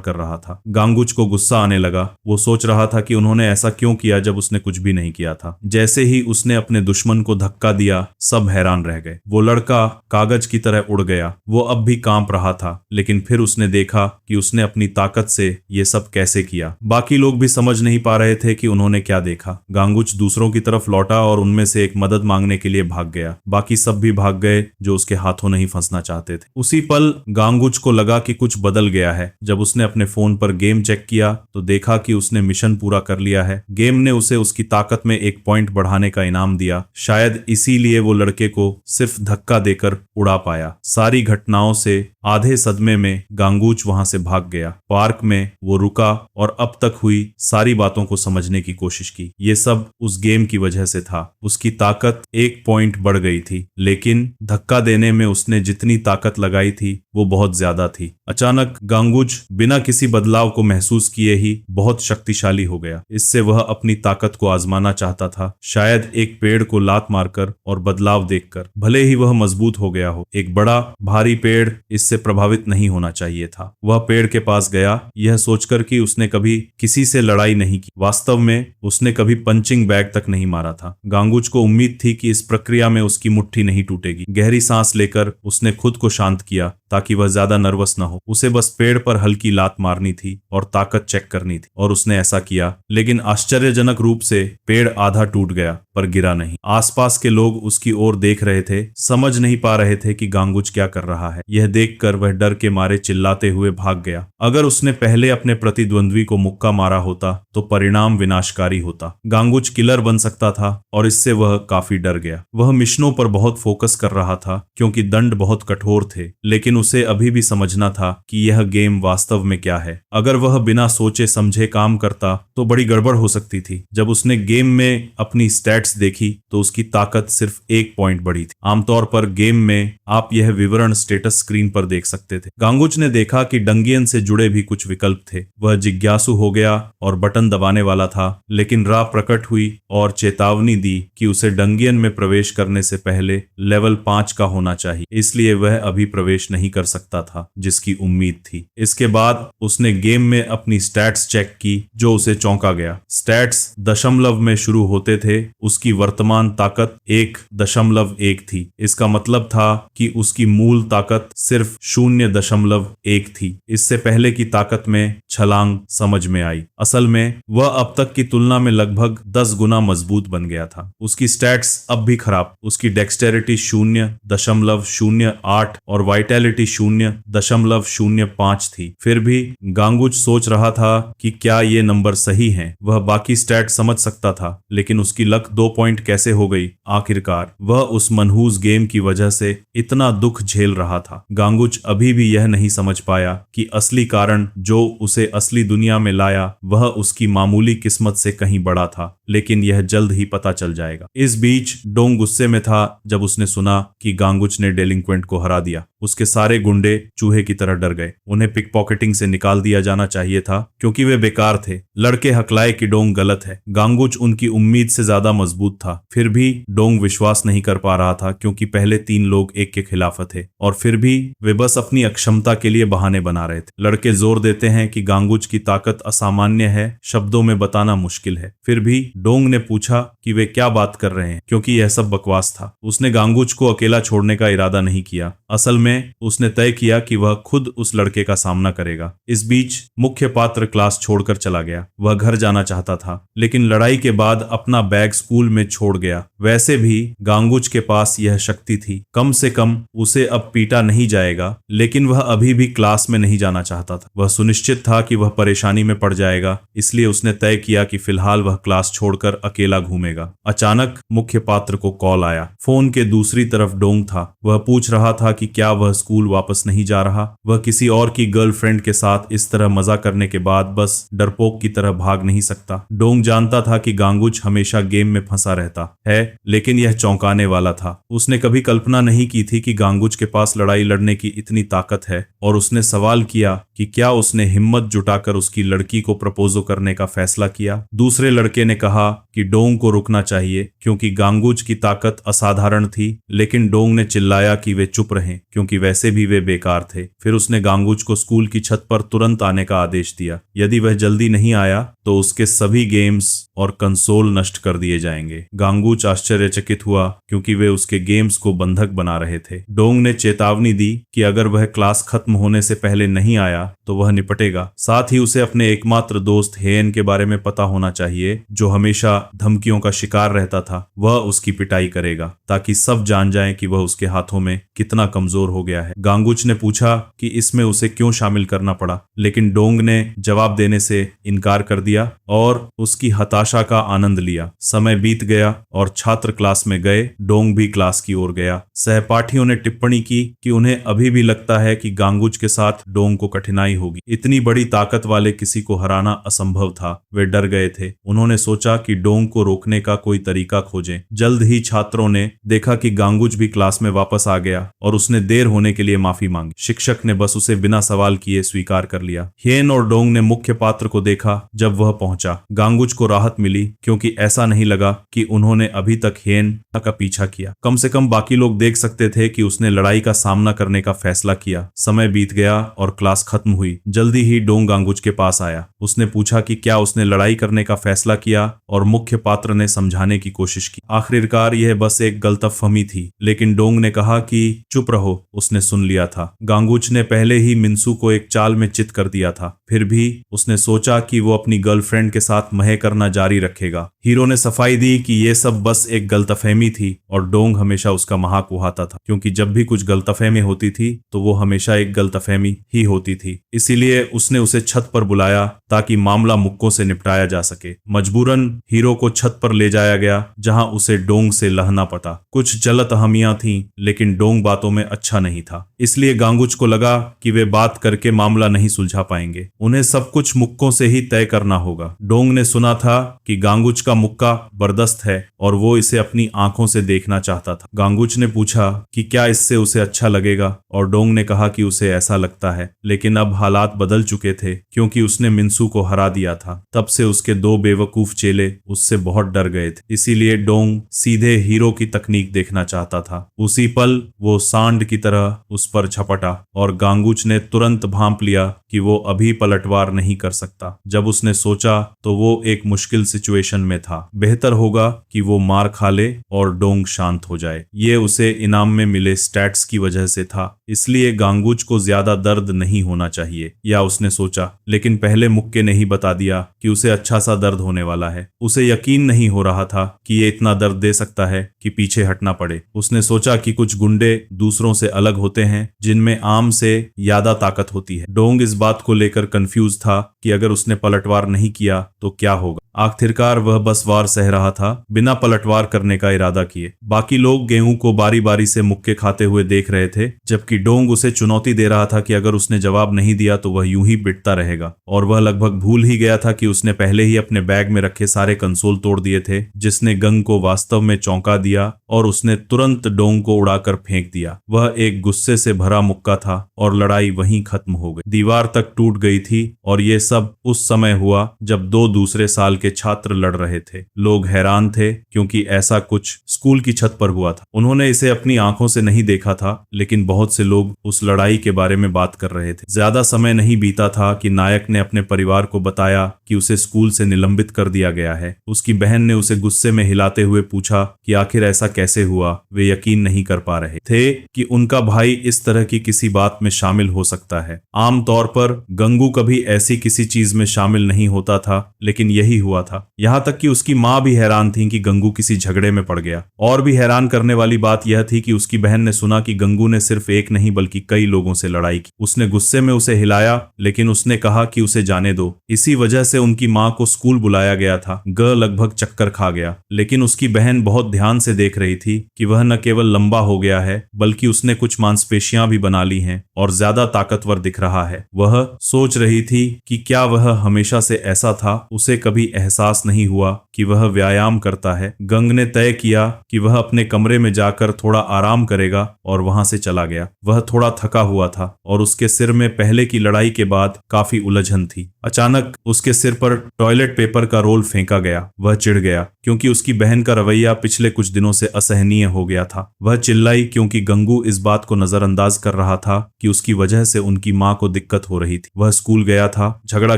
कर रहा था। गांगुच को गुस्सा आने लगा। वो सोच रहा था कि उन्होंने ऐसा क्यों किया जब उसने कुछ भी नहीं किया था। जैसे ही उसने अपने दुश्मन को धक्का दिया, सब हैरान रह गए। वो लड़का कागज की तरह उड़ गया। वो अब भी कांप रहा था, लेकिन फिर उसने देखा कि उसने अपनी ताकत से ये सब कैसे किया। बाकी लोग भी समझ नहीं पा रहे थे कि उन्होंने क्या देखा। गांगुच दूसरों की तरफ लौटा और उनमें से एक मदद मांगने के लिए भाग गया। बाकी सब भी भाग गए जो उसके हाथों नहीं फंसना चाहते थे। उसी पल गांगुच को लगा कि कुछ बदल गया है। जब उसने अपने फोन पर गेम चेक किया तो देखा कि उसने मिशन पूरा कर लिया है। गेम ने उसे उसकी ताकत में 1 पॉइंट बढ़ाने का इनाम दिया। शायद इसीलिए वो लड़के को सिर्फ धक्का देकर उड़ा पाया। सारी घटनाओं से आधे सदमे में गांगुच वहां से भाग गया। पार्क में वो रुका और अब तक हुई सारी बातों को समझने की कोशिश की। ये सब उस गेम की वजह से था। उसकी ताकत 1 पॉइंट बढ़ गई थी, लेकिन धक्का देने में उसने जितनी ताकत लगाई थी वो बहुत ज्यादा थी। अचानक गांगुच बिना किसी बदलाव को महसूस किए ही बहुत शक्तिशाली हो गया। इससे वह अपनी ताकत को आजमाना चाहता था, शायद एक पेड़ को लात मारकर और बदलाव देखकर। भले ही वह मजबूत हो गया हो, एक बड़ा भारी पेड़ इससे प्रभावित नहीं होना चाहिए था। वह पेड़ के पास गया, यह सोचकर कि उसने कभी किसी से लड़ाई नहीं की। वास्तव में उसने कभी पंचिंग बैग तक नहीं मारा था। गांगुच को उम्मीद थी कि इस प्रक्रिया में उसकी मुट्ठी नहीं टूटेगी। गहरी सांस लेकर उसने खुद को शांत किया ताकि वह ज्यादा नर्वस न हो। उसे बस पेड़ पर हल्की लात मारनी थी और ताकत चेक करनी थी, और उसने ऐसा किया। लेकिन आश्चर्यजनक रूप से पेड़ आधा टूट गया पर गिरा नहीं। आसपास के लोग उसकी ओर देख रहे थे, समझ नहीं पा रहे थे कि गांगुच क्या कर रहा है। यह देखकर वह डर के मारे चिल्लाते हुए भाग गया। अगर उसने पहले अपने प्रतिद्वंद्वी को मुक्का मारा होता तो परिणाम विनाशकारी होता। गांगुच किलर बन सकता था और इससे वह काफी डर गया। वह मिशनों पर बहुत फोकस कर रहा था क्योंकि दंड बहुत कठोर थे, लेकिन उसे अभी भी समझना था कि यह गेम वास्तव में क्या है। अगर वह बिना सोचे समझे काम करता तो बड़ी गड़बड़ हो सकती थी। जब उसने गेम में अपनी स्टैट्स देखी तो उसकी ताकत सिर्फ 1 पॉइंट बढ़ी थी। आमतौर पर गेम में आप यह विवरण स्टेटस स्क्रीन पर देख सकते थे। गांगुच ने देखा कि डंगियन से जुड़े भी कुछ विकल्प थे। वह जिज्ञासु हो गया और बटन दबाने वाला था, लेकिन राह प्रकट हुई और चेतावनी दी कि उसे डंगियन में प्रवेश करने से पहले लेवल 5 का होना चाहिए, इसलिए वह अभी प्रवेश नहीं कर सकता था जिसकी उम्मीद थी। इसके बाद उसने गेम में अपनी स्टैट्स चेक की जो उसे चौंका गया। स्टैट्स दशमलव में शुरू होते थे। उसकी वर्तमान ताकत 1.1 थी। इसका मतलब था कि उसकी मूल ताकत सिर्फ 0.1 थी। इससे पहले की ताकत में छलांग समझ में आई। असल में वह अब तक की तुलना में लगभग 10 गुना मजबूत बन गया था। उसकी स्टैट्स अब भी खराब। उसकी डेक्सटेरिटी 0.08 और वाइटैलिटी 0.05 थी। फिर भी गांगुच सोच रहा था कि क्या ये नंबर सही हैं। वह बाकी स्टैट समझ सकता था, लेकिन उसकी लक 2 पॉइंट कैसे हो गई। आखिरकार वह उस मनहूस गेम की वजह से इतना दुख झेल रहा था। गांगुच अभी भी यह नहीं समझ पाया कि असली कारण जो उसे असली दुनिया में लाया वह उसकी मामूली किस्मत से कहीं बड़ा था, लेकिन यह जल्द ही पता चल जाएगा। इस बीच डोंग गुस्से में था जब उसने सुना कि गांगुच ने डेलिंक्वेंट को हरा दिया। उसके सारे गुंडे चूहे की तरह डर गए। उन्हें पिक पॉकेटिंग से निकाल दिया जाना चाहिए था क्योंकि वे बेकार थे। लड़के हकलाए कि डोंग गलत है। गांगुच उनकी उम्मीद से ज्यादा मजबूत था। फिर भी डोंग विश्वास नहीं कर पा रहा था क्योंकि पहले 3 लोग एक के खिलाफ थे और फिर भी वे बस अपनी अक्षमता के लिए बहाने बना रहे थे। लड़के जोर देते हैं कि गांगुच की ताकत असामान्य है, शब्दों में बताना मुश्किल है। फिर भी डोंग ने पूछा कि वे क्या बात कर रहे हैं क्योंकि यह सब बकवास था। उसने गांगुच को अकेला छोड़ने का इरादा नहीं किया। असल में उसने तय किया कि वह खुद उस लड़के का सामना करेगा। इस बीच मुख्य पात्र क्लास छोड़कर चला गया। वह घर जाना चाहता था, लेकिन लड़ाई के बाद अपना बैग स्कूल स्कूल में छोड़ गया। वैसे भी गांगुच के पास यह शक्ति थी, कम से कम उसे अब पीटा नहीं जाएगा, लेकिन वह अभी भी क्लास में नहीं जाना चाहता था। वह सुनिश्चित था कि वह परेशानी में पड़ जाएगा, इसलिए उसने तय किया कि फिलहाल वह क्लास छोड़कर अकेला घूमेगा। अचानक मुख्य पात्र को कॉल आया। फोन के दूसरी तरफ डोंग था। वह पूछ रहा था कि क्या वह स्कूल वापस नहीं जा रहा। वह किसी और की गर्लफ्रेंड के साथ इस तरह मजा करने के बाद बस डरपोक की तरह भाग नहीं सकता। डोंग जानता था कि गांगुच हमेशा गेम में फंसा रहता है, लेकिन यह चौंकाने वाला था। उसने कभी कल्पना नहीं की थी कि गांगुच के पास लड़ाई लड़ने की इतनी ताकत है, और उसने सवाल किया कि क्या उसने हिम्मत जुटाकर उसकी लड़की को प्रपोजो करने का फैसला किया। दूसरे लड़के ने कहा कि डोंग को रुकना चाहिए क्योंकि गांगुच की ताकत असाधारण थी, लेकिन डोंग ने चिल्लाया कि वे चुप रहें क्योंकि वैसे भी वे बेकार थे। फिर उसने गांगुच को स्कूल की छत पर तुरंत आने का आदेश दिया। यदि वह जल्दी नहीं आया तो उसके सभी गेम्स और कंसोल नष्ट कर दिए जाएंगे। गांगुच आश्चर्यचकित हुआ क्योंकि वे उसके गेम्स को बंधक बना रहे थे। डोंग ने चेतावनी दी कि अगर वह क्लास खत्म होने से पहले नहीं आया तो वह निपटेगा। साथ ही उसे अपने एकमात्र दोस्त हेन के बारे में पता होना चाहिए, जो हमेशा धमकियों का शिकार रहता था। वह उसकी पिटाई करेगा ताकि सब जान जाएं कि वह उसके हाथों में कितना कमजोर हो गया है। गांगुच ने पूछा कि इसमें उसे क्यों शामिल करना पड़ा, लेकिन डोंग ने जवाब देने से इनकार कर दिया और उसकी हताशा का आनंद लिया। समय बीत गया और छात्र क्लास में गए। डोंग भी क्लास की ओर गया। सहपाठियों ने टिप्पणी की कि उन्हें अभी भी लगता है कि गांगुच के साथ डोंग को कठिनाई होगी। इतनी बड़ी ताकत वाले किसी को हराना असंभव था। वे डर गए थे। उन्होंने सोचा कि डोंग को रोकने का कोई तरीका खोजें। जल्द ही छात्रों ने देखा कि गांगुच भी क्लास में वापस आ गया और उसने देर होने के लिए माफी मांगी। शिक्षक ने बस उसे बिना सवाल किए स्वीकार कर लिया। हेन और डोंग ने मुख्य पात्र को देखा जब वह पहुंचा। गांगुच को राहत मिली क्योंकि ऐसा नहीं लगा कि उन्होंने अभी तक हेन का पीछा किया। कम से कम बाकी लोग देख सकते थे कि उसने लड़ाई का सामना करने का फैसला किया। समय बीत गया और क्लास खत्म हुई। जल्दी ही डोंग गांगुच के पास आया। उसने पूछा कि क्या उसने लड़ाई करने का फैसला किया, और मुख्य पात्र ने समझाने की कोशिश की। आखिरकार यह बस एक गलतफहमी थी, लेकिन डोंग ने कहा कि चुप रहो, उसने सुन लिया था। गांगुच ने पहले ही मिन्सू को एक चाल में चित कर दिया था। फिर भी उसने सोचा कि वो अपनी गर्लफ्रेंड के साथ महे करना जारी रखेगा। हीरो ने सफाई दी कि यह सब बस एक गलतफहमी थी, और डोंग हमेशा उसका मजाक उड़ाता था क्योंकि जब भी कुछ गलतफहमी होती थी तो वो हमेशा एक गलतफहमी ही होती थी। इसीलिए उसने उसे छत पर बुलाया ताकि मामला मुक्कों से निपटाया जा सके। मजबूरन हीरो को छत पर ले जाया गया जहां उसे डोंग से लहना पड़ा। कुछ गलतफहमियां थीं, लेकिन डोंग बातों में अच्छा नहीं था। इसलिए गांगुच को लगा कि वे बात करके मामला नहीं सुलझा पाएंगे। उन्हें सब कुछ मुक्कों से ही तय करना होगा। डोंग ने सुना था कि गांगुच का मुक्का बर्दस्त है और वो इसे अपनी आंखों से देखना चाहता था। गांगुच ने पूछा कि क्या इससे उसे अच्छा लगेगा, और डोंग ने कहा कि उसे ऐसा लगता है, लेकिन अब हालात बदल चुके थे क्योंकि उसने मिन्सू को हरा दिया था। तब से उसके दो बेवकूफ चेले उससे बहुत डर गए थे। इसीलिए डोंग सीधे हीरो की तकनीक देखना चाहता था। उसी पल वो सांड की तरह उस पर झपटा और गांगुच ने तुरंत भांप लिया कि वो अभी पलटवार नहीं कर सकता। जब उसने सोचा तो वो एक मुश्किल सिचुएशन में था। बेहतर होगा कि वो मार खा ले और डोंग शांत हो जाए। ये उसे इनाम में मिले स्टैट्स की वजह से था, इसलिए गांगुच को ज्यादा दर्द नहीं होना चाहिए, या उसने सोचा। लेकिन पहले मुक्के ने ही बता दिया कि उसे अच्छा सा दर्द होने वाला है। उसे यकीन नहीं हो रहा था कि ये इतना दर्द दे सकता है कि पीछे हटना पड़े। उसने सोचा कि कुछ गुंडे दूसरों से अलग होते हैं जिनमें आम से ज्यादा ताकत होती है। डोंग इस बात को लेकर कंफ्यूज था कि अगर उसने पलटवार नहीं किया तो क्या होगा। आखिरकार वह बस वार सह रहा था, बिना पलटवार करने का इरादा किए। बाकी लोग गेहूं को बारी बारी से मुक्के खाते हुए देख रहे थे, जबकि डोंग उसे चुनौती दे रहा था कि अगर उसने जवाब नहीं दिया तो वह यूं ही पिटता रहेगा। और वह लगभग भूल ही गया था कि उसने पहले ही अपने बैग में रखे सारे कंसोल तोड़ दिए थे, जिसने गंग को वास्तव में चौंका दिया और उसने तुरंत डोंग को उड़ाकर फेंक दिया। वह एक गुस्से से भरा मुक्का था और लड़ाई वहीं खत्म हो गई। दीवार तक टूट गई थी और ये सब उस समय हुआ जब दो दूसरे साल के छात्र लड़ रहे थे। लोग हैरान थे क्योंकि ऐसा कुछ स्कूल की छत पर हुआ था। उन्होंने इसे अपनी आंखों से नहीं देखा था, लेकिन बहुत से लोग उस लड़ाई के बारे में बात कर रहे थे। ज्यादा समय नहीं बीता था कि नायक ने अपने परिवार को बताया कि उसे स्कूल से निलंबित कर दिया गया है। उसकी बहन ने उसे गुस्से में हिलाते हुए पूछा कि आखिर ऐसा कैसे हुआ। वे यकीन नहीं कर पा रहे थे कि उनका भाई इस तरह की किसी बात में शामिल हो सकता है। आमतौर पर गंगू कभी ऐसी किसी चीज में शामिल नहीं होता था, लेकिन यही हुआ था। यहाँ तक कि उसकी माँ भी हैरान थी कि गंगू किसी झगड़े में पड़ गया। और भी हैरान करने वाली बात यह थी कि उसकी बहन ने सुना कि गंगू ने सिर्फ एक नहीं बल्कि कई लोगों से लड़ाई की। उसने गुस्से में उसे हिलाया, लेकिन उसने कहा कि उसे जाने दो। इसी वजह से उनकी माँ को स्कूल बुलाया गया था। लगभग चक्कर खा गया, लेकिन उसकी बहन बहुत ध्यान से देख रही थी कि वह न केवल लंबा हो गया है बल्कि उसने कुछ मांसपेशियां भी बना ली हैं और ज्यादा ताकतवर दिख रहा है। वह सोच रही थी कि क्या वह हमेशा से ऐसा था। उसे कभी एहसास नहीं हुआ कि वह व्यायाम करता है। गंग ने तय किया कि वह अपने कमरे में जाकर थोड़ा आराम करेगा और वहां से चला गया। वह थोड़ा थका हुआ था और उसके सिर में पहले की लड़ाई के बाद काफी उलझन थी। अचानक उसके सिर पर टॉयलेट पेपर का रोल फेंका गया। वह चिढ़ गया क्योंकि उसकी बहन का रवैया पिछले कुछ दिनों से असहनीय हो गया था। वह चिल्लाई क्योंकि गंगू इस बात को नजरअंदाज कर रहा था कि उसकी वजह से उनकी माँ को दिक्कत हो रही थी। वह स्कूल गया था, झगड़ा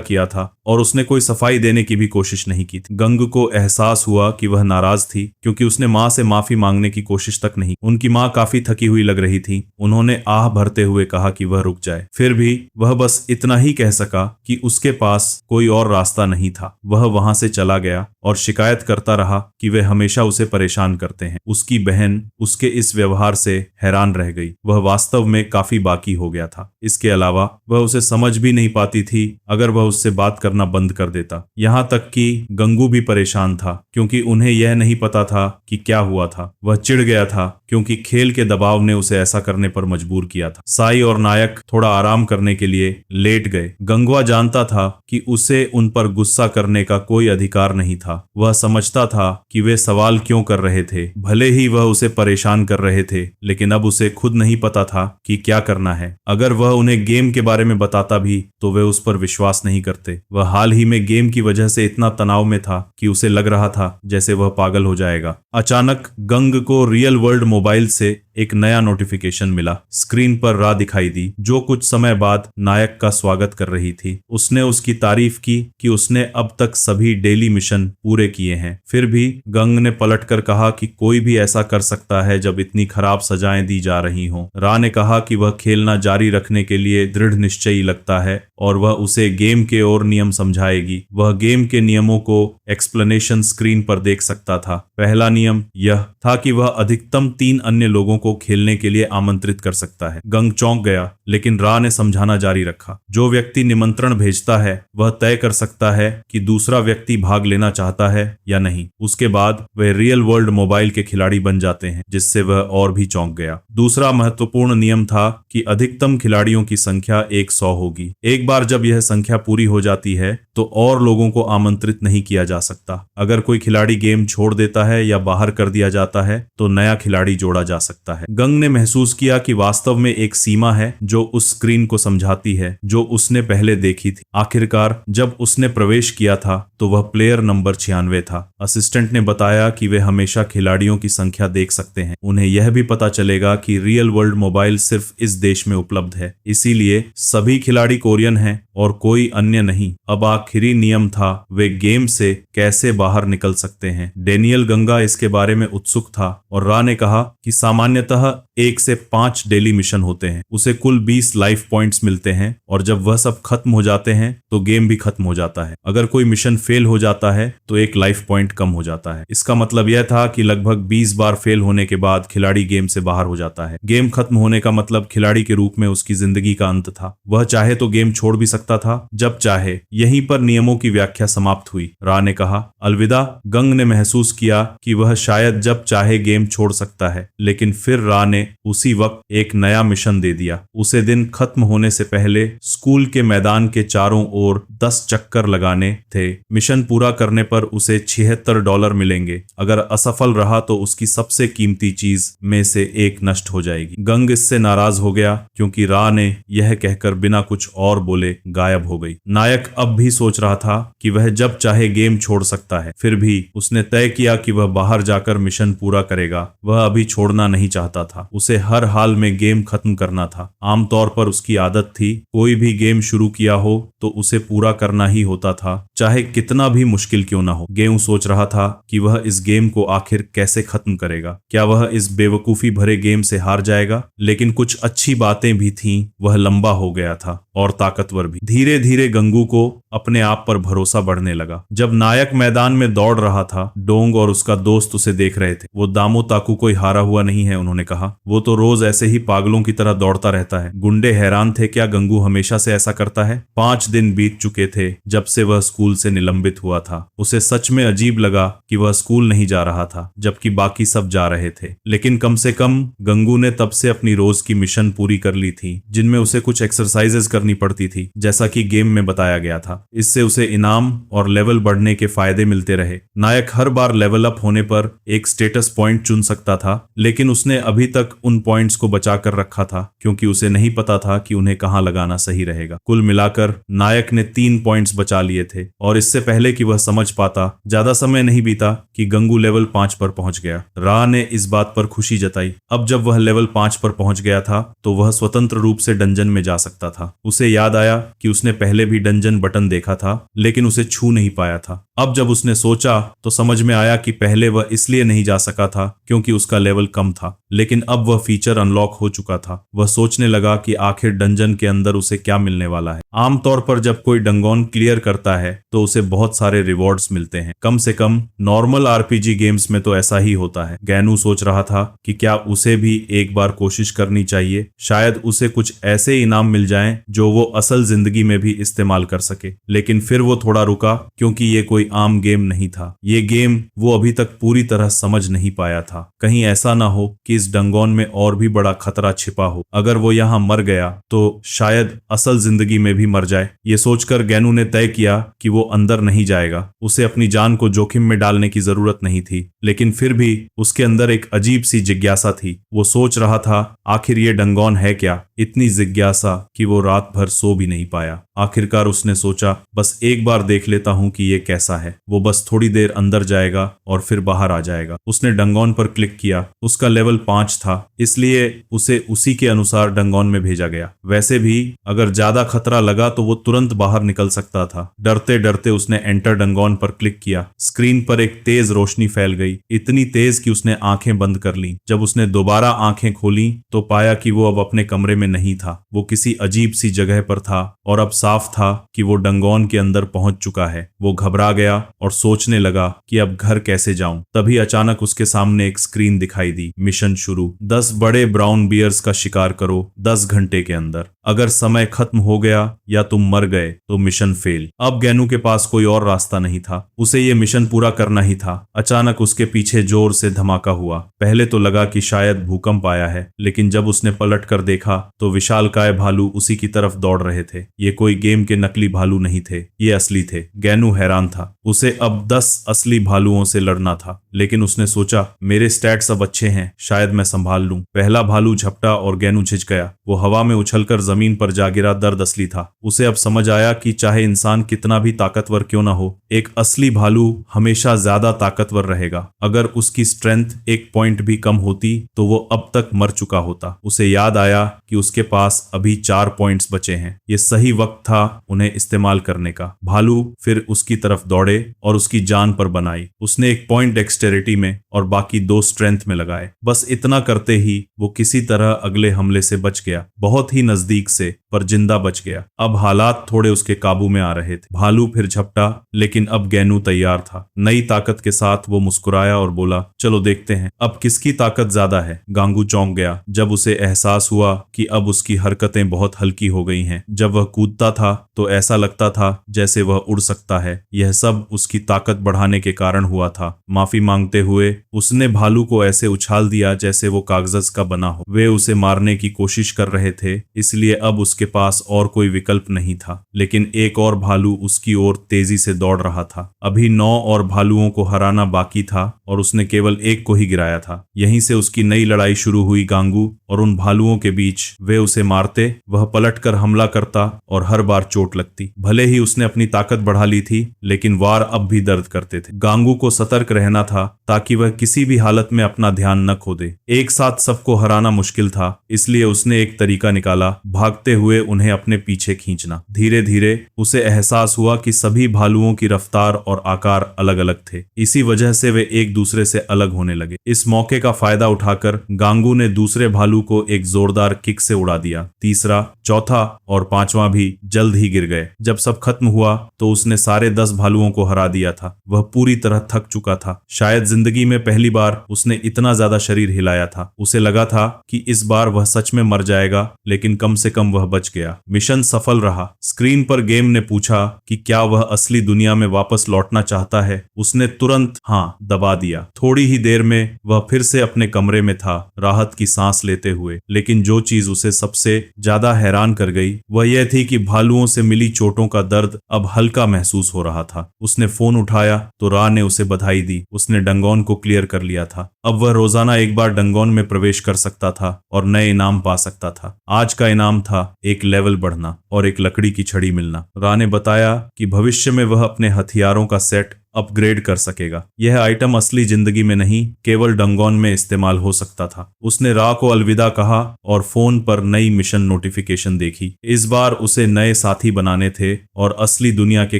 किया था और उसने कोई सफाई देने की भी कोशिश नहीं की थी। गंग को एहसास हुआ कि वह नाराज थी क्योंकि उसने माँ से माफी मांगने की कोशिश तक नहीं। उनकी माँ काफी थकी हुई लग रही थी। उन्होंने आह भरते हुए कहा कि वह रुक जाए। फिर भी वह बस इतना ही कह सका कि उसके पास कोई और रास्ता नहीं था। वह वहां से चला गया और शिकायत करता रहा कि वे हमेशा उसे परेशान करते हैं। उसकी बहन उसके इस व्यवहार से हैरान रह गई। वह वास्तव में काफी बाकी हो गया था। इसके अलावा वह उसे समझ भी नहीं पाती थी अगर वह उससे बात करना बंद कर देता। यहाँ तक कि गंगू भी परेशान था क्योंकि उन्हें यह नहीं पता था कि क्या हुआ था। वह चिढ़ गया था क्योंकि खेल के दबाव ने उसे ऐसा करने पर मजबूर किया था। साई और नायक थोड़ा आराम करने के लिए लेट गए। गंगवा जानता था कि उसे उन पर गुस्सा करने का कोई अधिकार नहीं था। वह समझता था कि वे सवाल क्यों कर रहे थे। भले ही वह उसे परेशान कर रहे थे, लेकिन अब उसे खुद नहीं पता था कि क्या करना है। अगर वह उन्हें गेम के बारे में बताता भी तो वे उस पर विश्वास नहीं करते। वह हाल ही में गेम की वजह से इतना तनाव में था कि उसे लग रहा था जैसे वह पागल हो जाएगा। अचानक गंग को रियल वर्ल्ड मोबाइल से एक नया नोटिफिकेशन मिला। स्क्रीन पर रा दिखाई दी, जो कुछ समय बाद नायक का स्वागत कर रही थी। उसने उसकी तारीफ की कि उसने अब तक सभी डेली मिशन पूरे किए हैं। फिर भी गंग ने पलटकर कहा कि कोई भी ऐसा कर सकता है जब इतनी खराब सजाएं दी जा रही हों। रा ने कहा कि वह खेलना जारी रखने के लिए दृढ़ निश्चयी लगता है और वह उसे गेम के और नियम समझाएगी। वह गेम के नियमों को एक्सप्लेनेशन स्क्रीन पर देख सकता था। पहला नियम यह था कि वह अधिकतम 3 अन्य लोगों को खेलने के लिए आमंत्रित कर सकता है। गंग चौंक गया, लेकिन रा ने समझाना जारी रखा। जो व्यक्ति निमंत्रण भेजता है वह तय कर सकता है कि दूसरा व्यक्ति भाग लेना चाहता है या नहीं। उसके बाद वे रियल वर्ल्ड मोबाइल के खिलाड़ी बन जाते हैं, जिससे वह और भी चौंक गया। दूसरा महत्वपूर्ण नियम था कि अधिकतम खिलाड़ियों की संख्या 100 होगी। एक बार जब यह संख्या पूरी हो जाती है तो और लोगों को आमंत्रित नहीं किया जा सकता। अगर कोई खिलाड़ी गेम छोड़ देता है या बाहर कर दिया जाता है तो नया खिलाड़ी जोड़ा जा सकता है। गंग ने महसूस किया कि वास्तव में एक सीमा है जो उस स्क्रीन को समझाती है जो उसने पहले देखी थी। आखिरकार जब उसने प्रवेश किया था तो वह प्लेयर नंबर 96 था। असिस्टेंट ने बताया कि वे हमेशा खिलाड़ियों की संख्या देख सकते हैं। उन्हें यह भी पता चलेगा कि रियल वर्ल्ड मोबाइल सिर्फ इस देश में उपलब्ध है, इसीलिए सभी खिलाड़ी कोरियन हैं और कोई अन्य नहीं। अब आखिरी नियम था वे गेम से कैसे बाहर निकल सकते हैं। डेनियल गंगा इसके बारे में उत्सुक था और रा ने कहा कि सामान्यतः 1 से 5 डेली मिशन होते हैं। उसे कुल 20 लाइफ पॉइंट्स मिलते हैं और जब वह सब खत्म हो जाते हैं तो गेम भी खत्म हो जाता है। अगर कोई मिशन फेल हो जाता है तो 1 लाइफ पॉइंट कम हो जाता है। इसका मतलब यह था कि लगभग 20 बार फेल होने के बाद खिलाड़ी गेम से बाहर हो जाता है। गेम खत्म होने का मतलब खिलाड़ी के रूप में उसकी जिंदगी का अंत था। वह चाहे तो गेम छोड़ भी सकता था जब चाहे। यहीं पर नियमों की व्याख्या समाप्त हुई। रा ने कहा अलविदा। गंग ने महसूस किया कि वह शायद जब चाहे गेम छोड़ सकता है, लेकिन फिर रा ने उसी वक्त एक नया मिशन दे दिया। उसे दिन खत्म होने से पहले स्कूल के मैदान के चारों ओर 10 चक्कर लगाने थे। मिशन पूरा करने पर उसे $76 मिलेंगे। अगर असफल रहा तो उसकी सबसे कीमती चीज में से एक नष्ट हो जाएगी। गंग इससे नाराज हो गया क्योंकि रा ने यह कहकर बिना कुछ और बोले गायब हो गई। नायक अब भी सोच रहा था कि वह जब चाहे गेम छोड़ सकता है। फिर भी उसने तय किया कि वह बाहर जाकर मिशन पूरा करेगा। वह अभी छोड़ना नहीं चाहता था। उसे हर हाल में गेम खत्म करना था। आमतौर पर उसकी आदत थी, कोई भी गेम शुरू किया हो तो उसे पूरा करना ही होता था, चाहे कितना भी मुश्किल क्यों ना हो। गेहूं सोच रहा था कि वह इस गेम को आखिर कैसे खत्म करेगा। क्या वह इस बेवकूफी भरे गेम से हार जाएगा? लेकिन कुछ अच्छी बातें भी थीं। वह लंबा हो गया था और ताकतवर भी। धीरे धीरे गंगू को अपने आप पर भरोसा बढ़ने लगा। जब नायक मैदान में दौड़ रहा था, डोंग और उसका दोस्त उसे देख रहे थे। वो दामो ताकू कोई हारा हुआ नहीं है, उन्होंने कहा। वो तो रोज ऐसे ही पागलों की तरह दौड़ता रहता है। गुंडे हैरान थे, क्या गंगू हमेशा से ऐसा करता है? 5 दिन बीत चुके थे जब से वह स्कूल से निलंबित हुआ था। उसे सच में अजीब लगा कि वह स्कूल नहीं जा रहा था, जबकि बाकी सब जा रहे थे। लेकिन कम से कम गंगू ने तब से अपनी रोज की मिशन पूरी कर ली थी, जिनमें उसे कुछ एक्सरसाइजेज करनी पड़ती थी, जैसा कि गेम में बताया गया था। इससे उसे इनाम और लेवल बढ़ने के फायदे मिलते रहे। नायक हर बार लेवल अप होने पर एक स्टेटस पॉइंट चुन सकता था, लेकिन उसने अभी तक उन पॉइंट्स को बचा कर रखा था, क्योंकि उसे नहीं पता था कि उन्हें कहां लगाना सही रहेगा। कुल मिलाकर नायक ने 3 पॉइंट्स बचा लिए थे, और इससे पहले कि वह समझ पाता, ज्यादा समय नहीं बीता कि गंगू लेवल 5 पर पहुंच गया। रा ने इस बात पर खुशी जताई। अब जब वह लेवल 5 पर पहुंच गया था तो वह स्वतंत्र रूप से डंजन में जा सकता था। उसे याद आया कि उसने पहले भी डंजन बटन देखा था, लेकिन उसे छू नहीं पाया था। अब जब उसने सोचा तो समझ में आया कि पहले वह इसलिए नहीं जा सका था क्योंकि उसका लेवल कम था, लेकिन अब वह फीचर अनलॉक हो चुका था। वह सोचने लगा कि आखिर डंजन के अंदर उसे क्या मिलने वाला है। आमतौर पर जब कोई डंगोन क्लियर करता है तो उसे बहुत सारे रिवॉर्ड्स मिलते हैं। कम से कम नॉर्मल आरपीजी गेम्स में तो ऐसा ही होता है। गैनू सोच रहा था कि क्या उसे भी एक बार कोशिश करनी चाहिए। शायद उसे कुछ ऐसे इनाम मिल जाएं जो वो असल जिंदगी में भी इस्तेमाल कर सके। लेकिन फिर वो थोड़ा रुका, क्योंकि ये कोई आम गेम नहीं था। ये गेम वो अभी तक पूरी तरह समझ नहीं पाया था। कहीं ऐसा ना हो कि इस डंगोन में और भी बड़ा खतरा छिपा हो। अगर वो यहाँ मर गया तो शायद असल जिंदगी में भी मर जाए। ये सोचकर गैनू ने तय किया कि वो अंदर नहीं जाएगा। उसे अपनी जान को जोखिम में डालने की जरूरत नहीं थी, लेकिन फिर भी उसके अंदर एक अजीब सी जिज्ञासा थी। वो सोच रहा था, आखिर ये डंगोन है क्या? इतनी जिज्ञासा कि वो रात भर सो भी नहीं पाया। आखिरकार उसने सोचा, बस एक बार देख लेता हूं कि ये कैसा है। वो बस थोड़ी देर अंदर जाएगा और फिर बाहर आ जाएगा। उसने डंगोन पर क्लिक किया। उसका लेवल 5 था, इसलिए उसे उसी के अनुसार डंगोन में भेजा गया। वैसे भी अगर ज्यादा खतरा लगा तो वो तुरंत बाहर निकल सकता था। डरते डरते उसने एंटर डंगोन पर क्लिक किया। स्क्रीन पर एक तेज रोशनी फैल गई, इतनी तेज कि उसने आंखें बंद कर लीं। जब उसने दोबारा आंखें खोली तो पाया कि वो अब अपने कमरे में नहीं था। वो किसी अजीब सी जगह पर था और अब साफ था कि वो डंगोन के अंदर पहुंच चुका है। वो घबरा गया और सोचने लगा कि अब घर कैसे जाऊं। तभी अचानक उसके सामने एक स्क्रीन दिखाई दी। मिशन शुरू। 10 बड़े ब्राउन बियर्स का शिकार करो 10 घंटे के अंदर। अगर समय खत्म हो गया या तुम मर गए तो मिशन फेल। अब गैनू के पास कोई और रास्ता नहीं था, उसे ये मिशन पूरा करना ही था। अचानक उसके पीछे जोर से धमाका हुआ। पहले तो लगा कि शायद भूकंप आया है, लेकिन जब उसने पलट कर देखा तो विशालकाय भालू उसी की तरफ दौड़ रहे थे। ये कोई गेम के नकली भालू नहीं थे, ये असली थे। गैनू हैरान था। उसे अब 10 असली भालुओं से लड़ना था, लेकिन उसने सोचा, मेरे स्टैट्स अब अच्छे हैं, शायद मैं संभाल लूं। पहला भालू झपटा और गैनू झिझक गया। वो हवा में उछलकर जमीन पर जा गिरा। दर्द असली था। उसे अब समझ आया कि चाहे इंसान कितना भी ताकतवर क्यों ना हो, एक असली भालू हमेशा ज्यादा ताकतवर रहेगा। अगर उसकी स्ट्रेंथ एक पॉइंट भी कम होती तो वो अब तक मर चुका होता। उसे याद आया कि उसके पास अभी 4 पॉइंट्स बचे हैं। ये सही वक्त था उन्हें इस्तेमाल करने का। भालू फिर उसकी तरफ दौड़े और उसकी जान पर बनाई। उसने 1 पॉइंट डेक्सटेरिटी में और बाकी 2 स्ट्रेंथ में लगाए। बस इतना करते ही वो किसी तरह अगले हमले से बच गया। बहुत ही नजदीक से, पर जिंदा बच गया। अब हालात थोड़े उसके काबू में आ रहे थे। भालू फिर झपटा, लेकिन अब गैनू तैयार था। नई ताकत के साथ वो मुस्कुराया और बोला, चलो देखते हैं अब किसकी ताकत ज्यादा है। गांगू चौंक गया जब उसे एहसास हुआ कि अब उसकी हरकतें बहुत हल्की हो गई हैं। जब वह कूदता था तो ऐसा लगता था जैसे वह उड़ सकता है। यह सब उसकी ताकत बढ़ाने के कारण हुआ था। माफी मांगते हुए उसने भालू को ऐसे उछाल दिया जैसे वो कागज का बना हो। वे उसे मारने की कोशिश कर रहे थे, इसलिए अब उसके पास और कोई विकल्प नहीं था। लेकिन एक और भालू उसकी ओर तेजी से दौड़ रहा था। अभी 9 और भालुओं को हराना बाकी था और उसने केवल एक को ही गिराया था। यहीं से उसकी नई लड़ाई शुरू हुई। गांगू और उन भालुओं के बीच वे उसे मारते, वह पलटकर हमला करता और हर बार चोट लगती। भले ही उसने अपनी ताकत बढ़ा ली थी, लेकिन वार अब भी दर्द करते थे। गांगू को सतर्क रहना था ताकि वह किसी भी हालत में अपना ध्यान न खो दे। एक साथ सबको हराना मुश्किल था, इसलिए उसने एक तरीका निकाला, भागते हुए उन्हें अपने पीछे खींचना। धीरे धीरे उसे एहसास हुआ कि सभी भालुओं की रफ्तार और आकार अलग अलग थे। इसी वजह से वे एक दूसरे से अलग होने लगे। इस मौके का फायदा उठाकर गांगू ने दूसरे भालू को एक जोरदार किक से उड़ा दिया। तीसरा, चौथा और पांचवां भी जल्द ही गिर गए। जब सब खत्म हुआ तो उसने सारे 10 भालुओं को हरा दिया था। वह पूरी तरह थक चुका था। शायद जिंदगी में पहली बार उसने इतना ज्यादा शरीर हिलाया था। उसे लगा था कि इस बार वह सच में मर जाएगा, लेकिन कम से कम वह बच गया। मिशन सफल रहा। स्क्रीन पर गेम ने पूछा कि क्या वह असली दुनिया में वापस लौटना चाहता है। उसने तुरंत हाँ दबा दिया। थोड़ी ही देर में वह फिर से अपने कमरे में था, राहत की सांस लेते हुए। लेकिन जो चीज उसे सबसे ज्यादा हैरान कर गई वह यह थी कि भालुओं से मिली चोटों का दर्द अब हल्का महसूस हो रहा था। उसने फोन उठाया तो रा ने उसे बधाई दी। उसने डंगोन को क्लियर कर लिया था। अब वह रोजाना एक बार डंगोन में प्रवेश कर सकता था और नए इनाम पा सकता था। आज का इनाम था एक लेवल बढ़ना और एक लकड़ी की छड़ी मिलना। रा ने बताया कि भविष्य में वह अपने हथियारों का सेट अपग्रेड कर सकेगा। यह आइटम असली जिंदगी में नहीं, केवल डंगोन में इस्तेमाल हो सकता था। उसने रा को अलविदा कहा और फोन पर नई मिशन नोटिफिकेशन देखी। इस बार उसे नए साथी बनाने थे और असली दुनिया के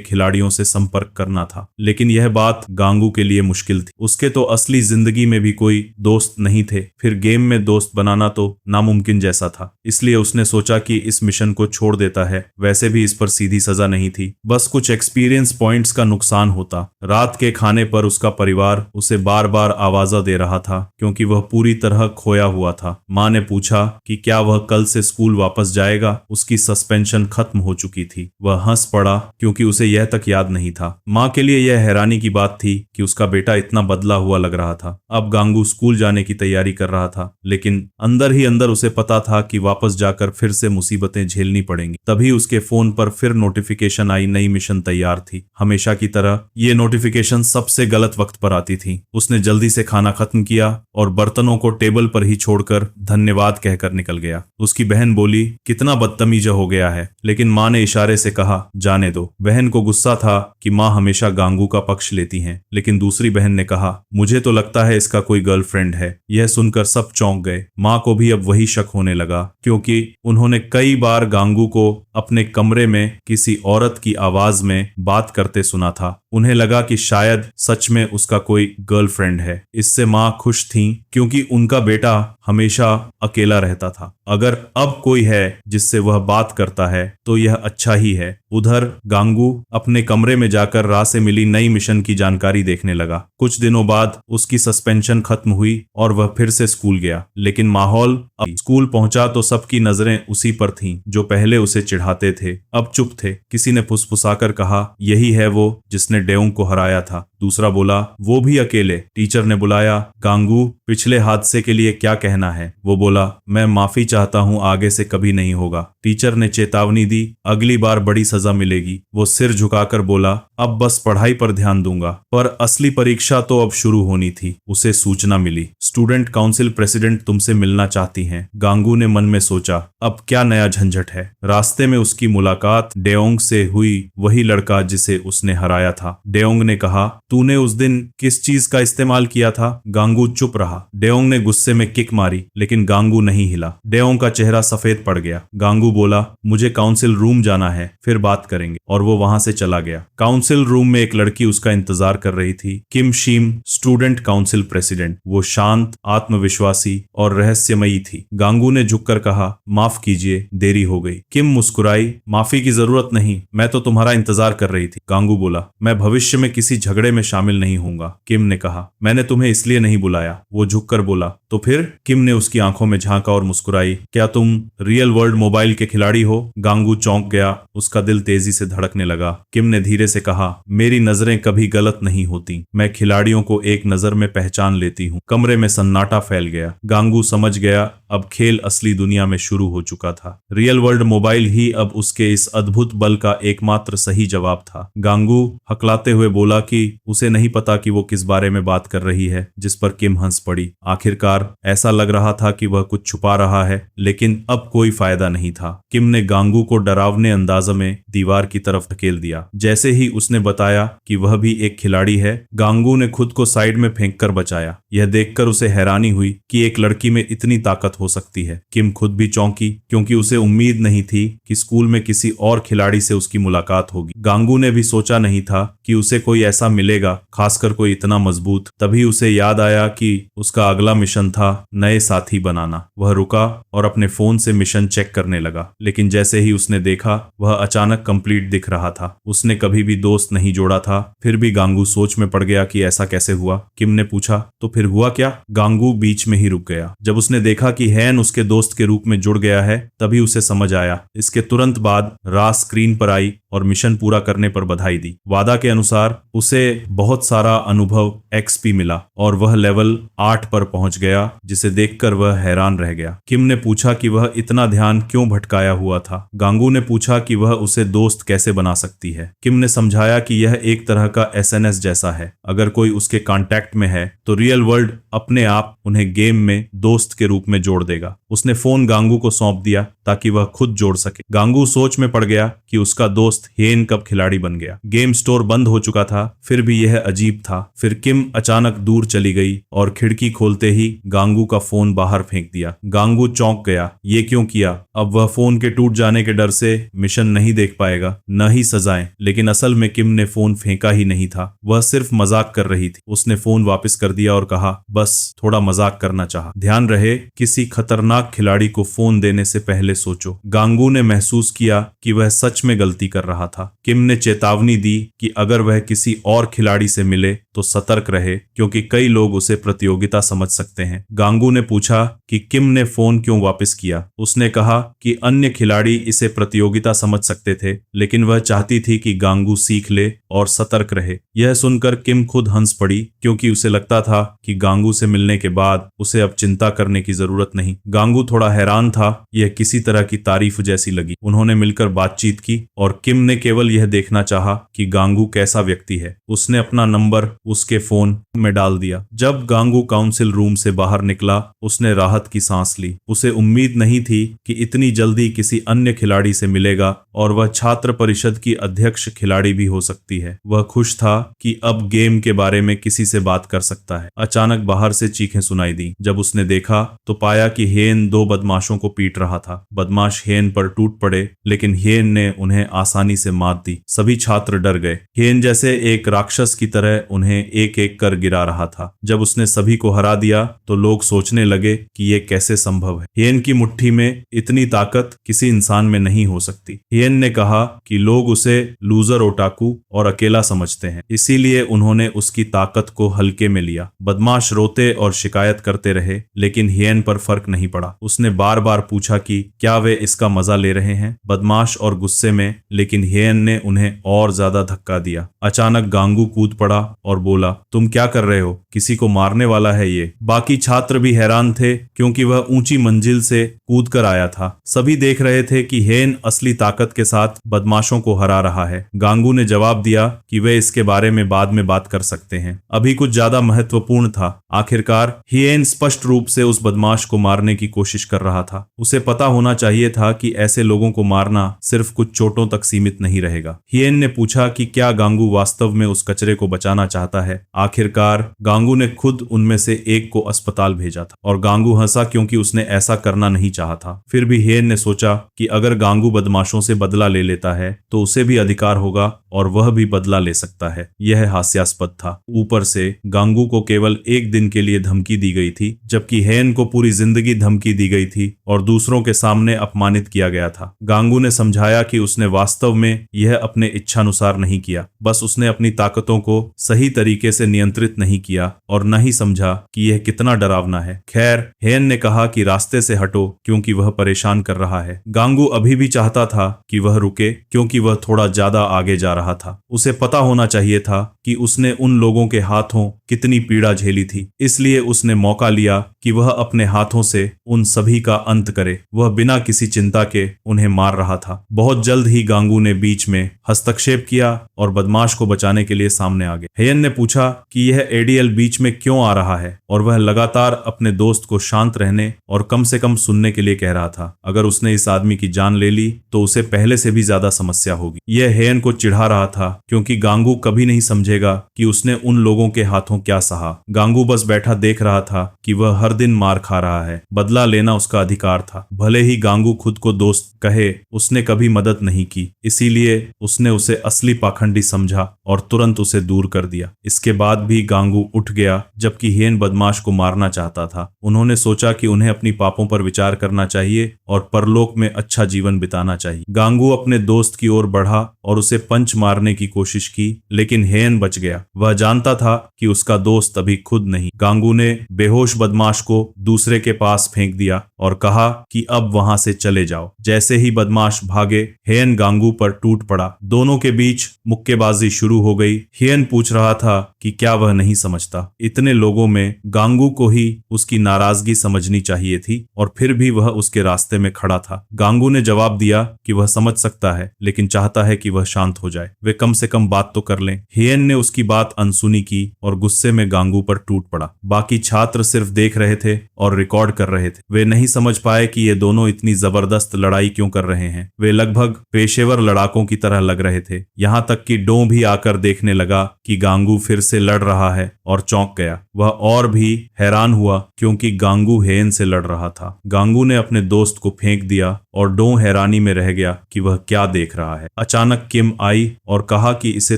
खिलाड़ियों से संपर्क करना था। लेकिन यह बात गांगू के लिए मुश्किल थी। उसके तो असली जिंदगी में भी कोई दोस्त नहीं थे, फिर गेम में दोस्त बनाना तो नामुमकिन जैसा था। इसलिए उसने सोचा कि इस मिशन को छोड़ देता है। वैसे भी इस पर सीधी सजा नहीं थी, बस कुछ एक्सपीरियंस पॉइंट्स का नुकसान होता। रात के खाने पर उसका परिवार उसे बार बार आवाजा दे रहा था क्योंकि वह पूरी तरह खोया हुआ था। माँ ने पूछा कि क्या वह कल से स्कूल वापस जाएगा। उसकी सस्पेंशन खत्म हो चुकी थी। वह हंस पड़ा क्योंकि उसे यह तक याद नहीं था। माँ के लिए यह हैरानी की बात थी कि उसका बेटा इतना बदला हुआ लग रहा था। अब गांगू स्कूल जाने की तैयारी कर रहा था, लेकिन अंदर ही अंदर उसे पता था कि वापस जाकर फिर से मुसीबतें झेलनी पड़ेंगी। तभी उसके फोन पर फिर नोटिफिकेशन आई। नई मिशन तैयार थी। हमेशा की तरह ये नोटिफिकेशन सबसे गलत वक्त पर आती थी। उसने जल्दी से खाना खत्म किया और बर्तनों को टेबल पर ही छोड़कर धन्यवाद कहकर निकल गया। उसकी बहन बोली, कितना बदतमीज हो गया है, लेकिन माँ ने इशारे से कहा, जाने दो। बहन को गुस्सा था कि माँ हमेशा गांगू का पक्ष लेती हैं, लेकिन दूसरी बहन ने कहा, मुझे तो लगता है इसका कोई गर्लफ्रेंड है। यह सुनकर सब चौंक गए। माँ को भी अब वही शक होने लगा क्योंकि उन्होंने कई बार गांगू को अपने कमरे में किसी औरत की आवाज में बात करते सुना था। उन्हें लगा कि शायद सच में उसका कोई गर्लफ्रेंड है। इससे माँ खुश थीं क्योंकि उनका बेटा हमेशा अकेला रहता था। अगर अब कोई है जिससे वह बात करता है तो यह अच्छा ही है। उधर गांगू अपने कमरे में जाकर रा से मिली नई मिशन की जानकारी देखने लगा। कुछ दिनों बाद उसकी सस्पेंशन खत्म हुई और वह फिर से स्कूल गया। लेकिन माहौल स्कूल पहुंचा तो सबकी नजरें उसी पर थीं जो पहले उसे चिढ़ाते थे, अब चुप थे। किसी ने फुसफुसाकर कहा, यही है वो जिसने डेओंग को हराया था। दूसरा बोला, वो भी अकेले। टीचर ने बुलाया, गांगू पिछले हादसे के लिए क्या कहना है। वो बोला, मैं माफी चाहता हूँ, आगे से कभी नहीं होगा। टीचर ने चेतावनी दी, अगली बार बड़ी सजा मिलेगी। वो सिर झुकाकर बोला, अब बस पढ़ाई पर ध्यान दूंगा। पर असली परीक्षा तो अब शुरू होनी थी। उसे सूचना मिली, स्टूडेंट काउंसिल प्रेसिडेंट तुमसे मिलना चाहती हैं। गांगू ने मन में सोचा, अब क्या नया झंझट है। रास्ते में उसकी मुलाकात डेओंग से हुई, वही लड़का जिसे उसने हराया था। डेओंग ने कहा, तूने उस दिन किस चीज का इस्तेमाल किया था। गांगू चुप रहा। डेओंग ने गुस्से में किक मारी, लेकिन गांगू नहीं हिला। डेओंग का चेहरा सफेद पड़ गया। गांगू बोला, मुझे काउंसिल रूम जाना है, फिर बात करेंगे। और वो वहां से चला गया। काउंसिल रूम में एक लड़की उसका इंतजार कर रही थी, किम शीम, स्टूडेंट काउंसिल प्रेसिडेंट। वो शांत, आत्मविश्वासी और रहस्यमयी थी। गांगू ने झुककर कहा, माफ कीजिए, देरी हो गई। किम मुस्कुराई, माफी की जरूरत नहीं, मैं तो तुम्हारा इंतजार कर रही थी। गांगू बोला, मैं भविष्य में किसी झगड़े में शामिल नहीं होऊंगा। किम ने कहा, मैंने तुम्हें इसलिए नहीं बुलाया। वो झुककर बोला, तो फिर? किम ने उसकी आंखों में झांका और मुस्कुराई, क्या तुम रियल वर्ल्ड मोबाइल के खिलाड़ी हो? गांगू चौंक गया। उसका दिल तेजी से धड़कने लगा। किम ने धीरे से कहा, मेरी नजरें कभी गलत नहीं होती, मैं खिलाड़ियों को एक नजर में पहचान लेती हूँ। कमरे में सन्नाटा फैल गया। गांगू समझ गया अब खेल असली दुनिया में शुरू हो चुका था। रियल वर्ल्ड मोबाइल ही अब उसके इस अद्भुत बल का एकमात्र सही जवाब था। गांगू हकलाते हुए बोला कि उसे नहीं पता कि वो किस बारे में बात कर रही है, जिस पर किम हंस पड़ी। आखिरकार ऐसा लग रहा था कि वह कुछ छुपा रहा है, लेकिन अब कोई फायदा नहीं था। किम ने गांगू को डरावने अंदाज में दीवार की तरफ धकेल दिया। जैसे ही उसने बताया कि वह भी एक खिलाड़ी है, गांगू ने खुद को साइड में फेंककर बचाया। यह देखकर उसे हैरानी हुई कि एक लड़की में इतनी ताकत हो सकती है। किम खुद भी चौंकी, क्योंकि उसे उम्मीद नहीं थी कि स्कूल में किसी और खिलाड़ी से उसकी मुलाकात होगी। गांगू ने भी सोचा नहीं था कि उसे कोई ऐसा मिलेगा, खासकर कोई इतना मजबूत। तभी उसे याद आया कि उसका अगला मिशन था नए साथी बनाना। वह रुका और अपने फोन से मिशन चेक करने लगा, लेकिन जैसे ही उसने देखा, वह अचानक कंप्लीट दिख रहा था। उसने कभी भी दोस्त नहीं जोड़ा था। फिर भी गांगू सोच में पड़ गया कि ऐसा कैसे हुआ। किम ने पूछा, तो फिर हुआ क्या? गांगू बीच में ही रुक गया। जब उसने देखा कि हैन उसके दोस्त के रूप में जुड़ गया है, तभी उसे समझ आया। इसके तुरंत बाद रा स्क्रीन पर आई और मिशन पूरा करने पर बधाई दी। वादा के अनुसार उसे बहुत सारा अनुभव एक्सपी मिला और वह लेवल 8 पर पहुंच गया, जिसे देखकर वह हैरान रह गया। किम ने पूछा कि वह इतना ध्यान क्यों भटकाया हुआ था। गांगू ने पूछा कि वह उसे दोस्त कैसे बना सकती है। किम ने समझाया कि यह एक तरह का एसएनएस जैसा है। अगर कोई उसके कांटेक्ट में है तो रियल वर्ल्ड अपने आप उन्हें गेम में दोस्त के रूप में जोड़ देगा। उसने फोन गांगू को सौंप दिया ताकि वह खुद जोड़ सके। गांगू सोच में पड़ गया कि उसका दोस्त हेन कब खिलाड़ी बन गया। गेम स्टोर बंद हो चुका था, फिर भी यह अजीब था। फिर किम अचानक दूर चली गई और खिड़की खोलते ही गांगू का फोन बाहर फेंक दिया। गांगू चौंक गया। ये क्यों किया? अब वह फोन के टूट जाने के डर से मिशन नहीं देख पाएगा, न ही सजाएं। लेकिन असल में किम ने फोन फेंका ही नहीं था, वह सिर्फ मजाक कर रही थी। उसने फोन वापस कर दिया और कहा, बस थोड़ा मजाक करना चाहा। ध्यान रहे, किसी खतरनाक खिलाड़ी को फोन देने से पहले सोचो। गांगू ने महसूस किया कि वह सच में गलती कर रहा था। किम ने चेतावनी दी कि अगर वह किसी और खिलाड़ी से मिले तो सतर्क रहे, क्योंकि कई लोग उसे प्रतियोगिता समझ सकते हैं। गांगू ने पूछा कि किम ने फोन क्यों वापस किया। उसने कहा कि अन्य खिलाड़ी इसे प्रतियोगिता समझ सकते थे, लेकिन वह चाहती थी कि गांगू सीख ले और सतर्क रहे। यह सुनकर किम खुद हंस पड़ी, क्योंकि उसे लगता था कि गांगू से मिलने के बाद उसे अब चिंता करने की जरूरत नहीं। गांगू थोड़ा हैरान था, यह किसी तरह की तारीफ जैसी लगी। उन्होंने मिलकर बातचीत की और किम ने केवल यह देखना चाहा कि गांगू कैसा व्यक्ति है। उसने अपना नंबर उसके फोन में डाल दिया। जब गांगू काउंसिल रूम से बाहर निकला, उसने राहत की सांस ली। उसे उम्मीद नहीं थी कि इतनी जल्दी किसी अन्य खिलाड़ी से मिलेगा और वह छात्र परिषद की अध्यक्ष खिलाड़ी भी हो सकती है। वह खुश था कि अब गेम के बारे में किसी से बात कर सकता है। अचानक बाहर से चीखें सुनाई दी। जब उसने देखा तो पाया कि हेन 2 बदमाशों को पीट रहा था। बदमाश हेन पर टूट पड़े, लेकिन हेन ने उन्हें आसानी से मात दी। सभी छात्र डर गए। हेन जैसे एक राक्षस की तरह उन्हें एक एक कर गिरा रहा था। जब उसने सभी को हरा दिया तो लोग सोचने लगे कि यह कैसे संभव है। हेन की मुट्ठी में इतनी ताकत किसी इंसान में नहीं हो सकती। हेन ने कहा कि लोग उसे लूजर, ओटाकू और अकेला समझते हैं, इसीलिए उन्होंने उसकी ताकत को हल्के में लिया। बदमाश रोते और शिकायत करते रहे, लेकिन हेन पर फर्क नहीं पड़ा। उसने बार बार पूछा कि क्या वे इसका मजा ले रहे हैं। बदमाश और गुस्से में, लेकिन हेन ने उन्हें और ज्यादा धक्का दिया। अचानक गांगू कूद पड़ा और बोला, तुम क्या कर रहे हो? किसी को मारने वाला है ये। बाकी छात्र भी हैरान थे, क्योंकि वह ऊंची मंजिल से कूद कर आया था। सभी देख रहे थे कि हेन असली ताकत के साथ बदमाशों को हरा रहा है। गांगू ने जवाब दिया कि वे इसके बारे में बाद में बात कर सकते हैं, अभी कुछ ज्यादा महत्वपूर्ण था। आखिरकार हेन स्पष्ट रूप से उस बदमाश को मारने की कोशिश कर रहा था। उसे पता होना चाहिए था कि ऐसे लोगों को मारना सिर्फ कुछ चोटों तक सीमित नहीं रहेगा। हेन ने पूछा कि क्या गांगू वास्तव में उस कचरे को बचाना चाहता है। आखिरकार गांगू ने खुद उनमें से एक को अस्पताल भेजा था और गांगू हंसा, क्योंकि उसने ऐसा करना नहीं चाहा था। फिर भी हेन ने सोचा कि अगर गांगू बदमाशों से बदला ले लेता है तो उसे भी अधिकार होगा और वह भी बदला ले सकता है। यह हास्यास्पद था। ऊपर से गांगू को केवल एक दिन के लिए धमकी दी गई थी, जबकि हेन को पूरी जिंदगी धमकी दी गई थी और दूसरों के सामने अपमानित किया गया था। गांगू ने समझाया कि उसने वास्तव में यह अपने इच्छानुसार नहीं किया, बस उसने अपनी ताकतों को सही तरीके से नियंत्रित नहीं किया और न ही समझा कि यह कितना डरावना है। खैर, हेन ने कहा कि रास्ते से हटो, क्योंकि वह परेशान कर रहा है। गांगू अभी भी चाहता था कि वह रुके, क्योंकि वह थोड़ा ज्यादा आगे जा रहा था। उसे पता होना चाहिए था कि उसने उन लोगों के हाथों कितनी पीड़ा झेली थी, इसलिए उसने मौका लिया कि वह अपने हाथों से उन सभी का अंत करे। वह बिना किसी चिंता के उन्हें मार रहा था। बहुत जल्द ही गांगू ने बीच में हस्तक्षेप किया और बदमाश को बचाने के लिए सामने आ गए। हेयन ने पूछा कि यह एडीएल बीच में क्यों आ रहा है, और वह लगातार अपने दोस्त को शांत रहने और कम से कम सुनने के लिए कह रहा था। अगर उसने इस आदमी की जान ले ली तो उसे पहले से भी ज्यादा समस्या होगी। यह हेयन को चिढ़ा रहा था क्योंकि गांगू कभी नहीं समझेगा कि उसने उन लोगों के हाथों क्या सहा। गांगू बस बैठा देख रहा था कि वह हर दिन मार खा रहा है। बदला लेना उसका अधिकार था। भले ही गांगू खुद को दोस्त कहे, उसने कभी मदद नहीं की, इसीलिए उसने उसे असली पाखंडी समझा और तुरंत उसे दूर कर दिया। इसके बाद भी गांगू उठ गया जबकि हेयन बदमाश को मारना चाहता था। उन्होंने सोचा कि उन्हें अपनी पापों पर विचार करना चाहिए और परलोक में अच्छा जीवन बिताना चाहिए। गांगू अपने दोस्त की ओर बढ़ा और उसे पंच मारने की कोशिश की, लेकिन हेयन बच गया। वह जानता था कि उसका दोस्त अभी खुद नहीं। गांगू ने बेहोश बदमाश को दूसरे के पास फेंक दिया और कहा कि अब वहां से चले जाओ। जैसे ही बदमाश भागे, हेयन गांगू पर टूट पड़ा। दोनों के बीच मुक्केबाजी शुरू हो गई। हेयन पूछ रहा था कि क्या वह नहीं समझता। इतने लोगों में गांगू को ही उसकी नाराजगी समझनी चाहिए थी और फिर भी वह उसके रास्ते में खड़ा था। गांगू ने जवाब दिया कि वह समझ सकता है, लेकिन चाहता है कि वह शांत हो जाए। वे कम से कम बात तो कर लें। हेयन ने उसकी बात अनसुनी की और गुस्से में गांगू पर टूट पड़ा। बाकी छात्र सिर्फ देख रहे थे और रिकॉर्ड कर रहे थे। वे नहीं समझ पाए कि ये दोनों इतनी जबरदस्त लड़ाई क्यों कर रहे हैं। वे लगभग पेशेवर लड़ाकों की तरह लग रहे थे। यहाँ तक कि डो भी आकर देखने लगा कि गांगू फिर से लड़ रहा है और चौंक गया। वह और भी हैरान हुआ क्योंकि गांगू हेयन से लड़ रहा था। गांगू ने अपने दोस्त को फेंक दिया और डो हैरानी में रह गया कि वह क्या देख रहा है। अचानक किम आई और कहा कि इसे